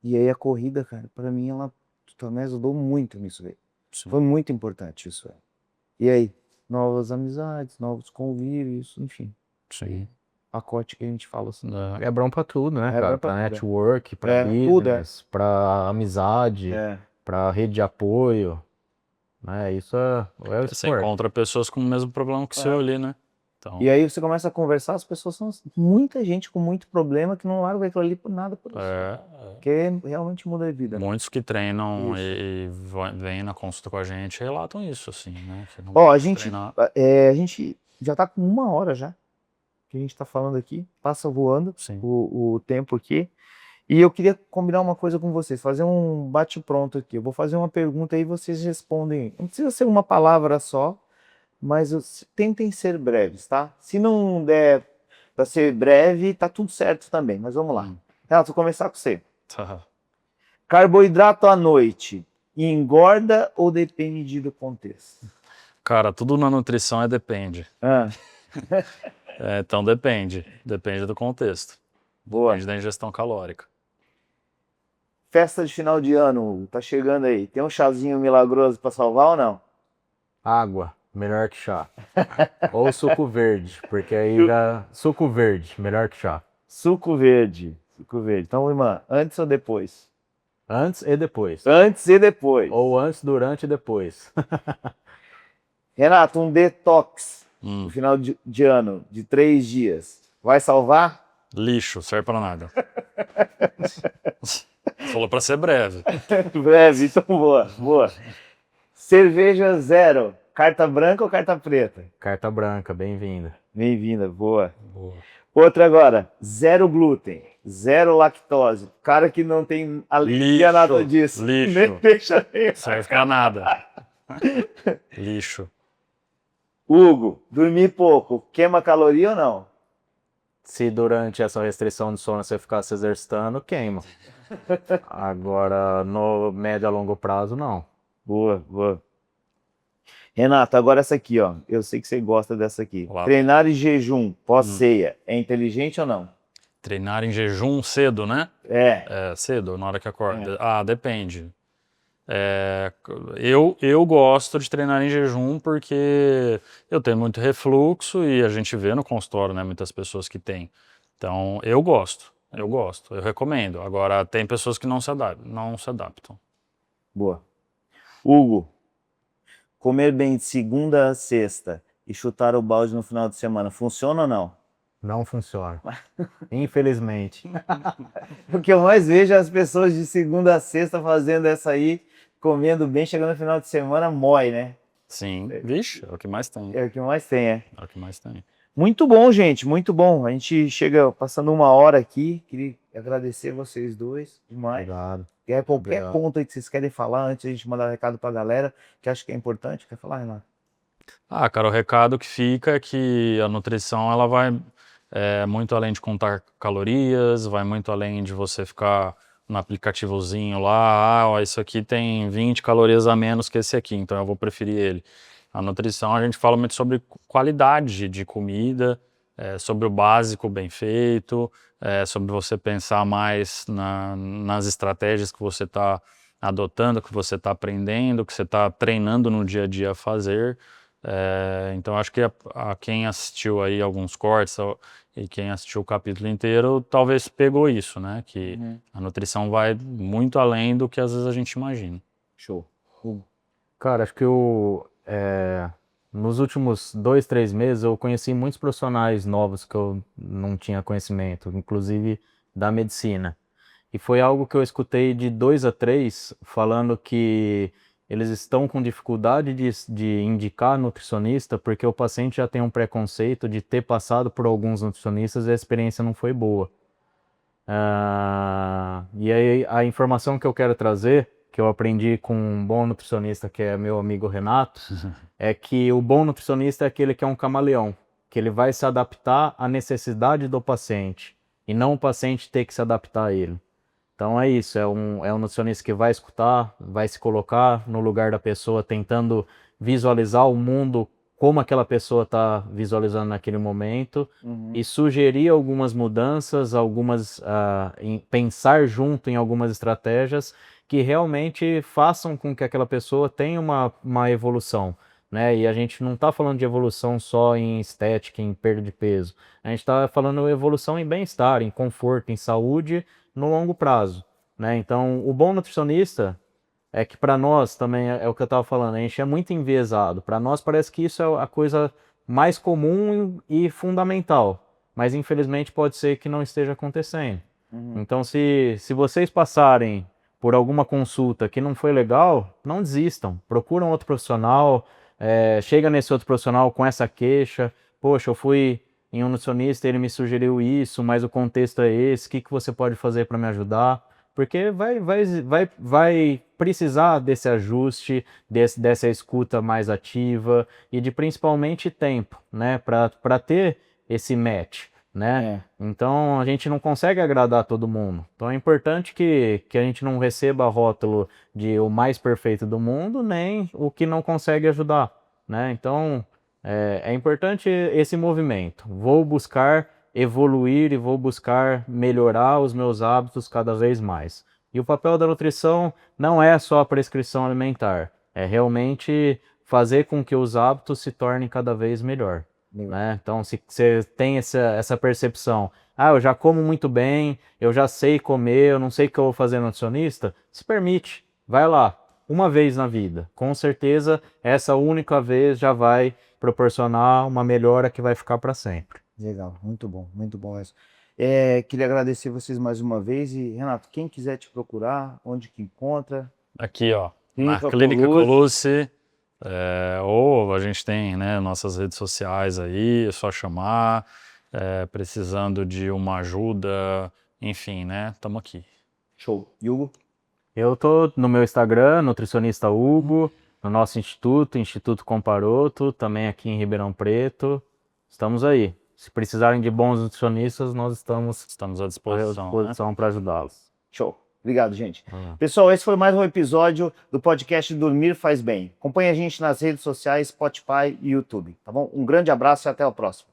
E aí a corrida, cara, para mim, ela também ajudou muito nisso aí. Foi muito importante isso aí. E aí, novas amizades, novos convívios, enfim. Sim. Pacote que a gente fala assim. É bom pra tudo, né, É cara? bom pra Pra tudo, network, pra business, pra amizade, pra rede de apoio, né? Isso é o Você esporte. encontra pessoas com o mesmo problema que o seu ali, né? Então, E aí você começa a conversar, as pessoas são muita gente com muito problema que não larga aquilo ali por nada por isso. Porque realmente muda a vida. muitos que treinam Isso. e vêm na consulta com a gente relatam isso, assim, né? Que não Ó, a pode gente treinar. já tá com 1 hora já, que a gente tá falando aqui, passa voando Sim. o tempo aqui. E eu queria combinar uma coisa com vocês, fazer um bate-pronto aqui. Eu vou fazer uma pergunta aí e vocês respondem. Não precisa ser uma palavra só, mas tentem ser breves, tá? Se não der para ser breve, tá tudo certo também, mas vamos lá. Renato, vou começar com você. Tá. Carboidrato à noite, engorda ou depende do contexto? Cara, tudo na nutrição depende. Então depende do contexto. Boa. Depende da ingestão calórica. Festa de final de ano, tá chegando aí. Tem um chazinho milagroso para salvar ou não? Água, melhor que chá. Ou suco verde, porque aí já... Suco verde, melhor que chá. Suco verde. Então, irmã, antes ou depois? Antes e depois. Antes e depois. Ou antes, durante e depois. Renato, um detox no final de ano, de 3 dias, vai salvar? Lixo, serve pra nada. Falou pra ser breve. Breve, então boa. Cerveja zero, carta branca ou carta preta? Carta branca, bem-vinda. Bem-vinda, boa. Boa. Outra agora, zero glúten, zero lactose. Cara que não tem alergia nada disso. Lixo. Nem deixa nem. Serve pra nada. Lixo. Hugo, dormir pouco, queima caloria ou não? Se durante essa restrição de sono você ficar se exercitando, queima. Agora, no médio a longo prazo, não. Boa. Renato, agora essa aqui, ó. Eu sei que você gosta dessa aqui. Olá. Treinar em jejum pós-ceia é inteligente ou não? Treinar em jejum cedo, né? É. Cedo, na hora que acorda. Depende. Eu gosto de treinar em jejum porque eu tenho muito refluxo e a gente vê no consultório, né, muitas pessoas que têm. Então, eu gosto, eu recomendo. Agora, tem pessoas que não se adaptam. Boa. Hugo, comer bem de segunda a sexta e chutar o balde no final de semana, funciona ou não? Não funciona. Infelizmente. O que eu mais vejo é as pessoas de segunda a sexta fazendo essa aí, comendo bem, chegando no final de semana, mói, né? Sim, vixe, é o que mais tem. É o que mais tem, É o que mais tem. Muito bom, gente, muito bom. A gente chega passando 1 hora aqui. Queria agradecer vocês dois demais. Obrigado. Qualquer Obrigado. ponto aí que vocês querem falar antes de a gente mandar recado pra galera, que acho que é importante. Quer falar, Renato? Cara, o recado que fica é que a nutrição, ela vai muito além de contar calorias, vai muito além de você ficar no aplicativozinho lá, isso aqui tem 20 calorias a menos que esse aqui, então eu vou preferir ele. A nutrição, a gente fala muito sobre qualidade de comida, sobre o básico bem feito, sobre você pensar mais nas estratégias que você está adotando, que você está aprendendo, que você está treinando no dia a dia a fazer. Então acho que a quem assistiu aí alguns cortes e quem assistiu o capítulo inteiro talvez pegou isso, né? Que a nutrição vai muito além do que às vezes a gente imagina. Show. Cara, acho que nos últimos 2, 3 meses eu conheci muitos profissionais novos que eu não tinha conhecimento, inclusive da medicina. E foi algo que eu escutei de 2 a 3 falando que eles estão com dificuldade de indicar nutricionista porque o paciente já tem um preconceito de ter passado por alguns nutricionistas e a experiência não foi boa. E aí a informação que eu quero trazer, que eu aprendi com um bom nutricionista que é meu amigo Renato, é que o bom nutricionista é aquele que é um camaleão, que ele vai se adaptar à necessidade do paciente e não o paciente ter que se adaptar a ele. Então é isso, é um nutricionista que vai escutar, vai se colocar no lugar da pessoa, tentando visualizar o mundo como aquela pessoa está visualizando naquele momento e sugerir algumas mudanças, pensar junto em algumas estratégias que realmente façam com que aquela pessoa tenha uma evolução, né? E a gente não está falando de evolução só em estética, em perda de peso. A gente está falando evolução em bem-estar, em conforto, em saúde no longo prazo, né? Então, o bom nutricionista é que para nós também é o que eu estava falando, a gente é muito enviesado. Para nós parece que isso é a coisa mais comum e fundamental, mas infelizmente pode ser que não esteja acontecendo. Então, se vocês passarem por alguma consulta que não foi legal, não desistam. Procuram outro profissional, chega nesse outro profissional com essa queixa. Poxa, eu fui em um nutricionista, ele me sugeriu isso, mas o contexto é esse, o que você pode fazer para me ajudar? Porque vai precisar desse ajuste, dessa escuta mais ativa e de principalmente tempo, né? Para ter esse match, né? Então a gente não consegue agradar todo mundo. Então é importante que a gente não receba rótulo de o mais perfeito do mundo, nem o que não consegue ajudar, né? Então é importante esse movimento. Vou buscar evoluir e vou buscar melhorar os meus hábitos cada vez mais. E o papel da nutrição não é só a prescrição alimentar, é realmente fazer com que os hábitos se tornem cada vez melhor, né? Então, se você tem essa percepção, eu já como muito bem, eu já sei comer, eu não sei o que eu vou fazer nutricionista, se permite, vai lá. uma vez na vida. Com certeza, essa única vez já vai proporcionar uma melhora que vai ficar para sempre. Legal, muito bom isso. Queria agradecer vocês mais uma vez e, Renato, quem quiser te procurar, onde que encontra? Aqui, ó, na Clínica Clínica Colucci. Colucci, ou a gente tem, né, nossas redes sociais aí, é só chamar, precisando de uma ajuda, enfim, né, estamos aqui. Show. Hugo? Eu tô no meu Instagram, nutricionista Hugo, no nosso instituto, Instituto Comparoto, também aqui em Ribeirão Preto. Estamos aí. Se precisarem de bons nutricionistas, nós estamos à disposição, para ajudá-los. Show. Obrigado, gente. Pessoal, esse foi mais um episódio do podcast Dormir Faz Bem. Acompanhe a gente nas redes sociais, Spotify e YouTube, tá bom? Um grande abraço e até o próximo.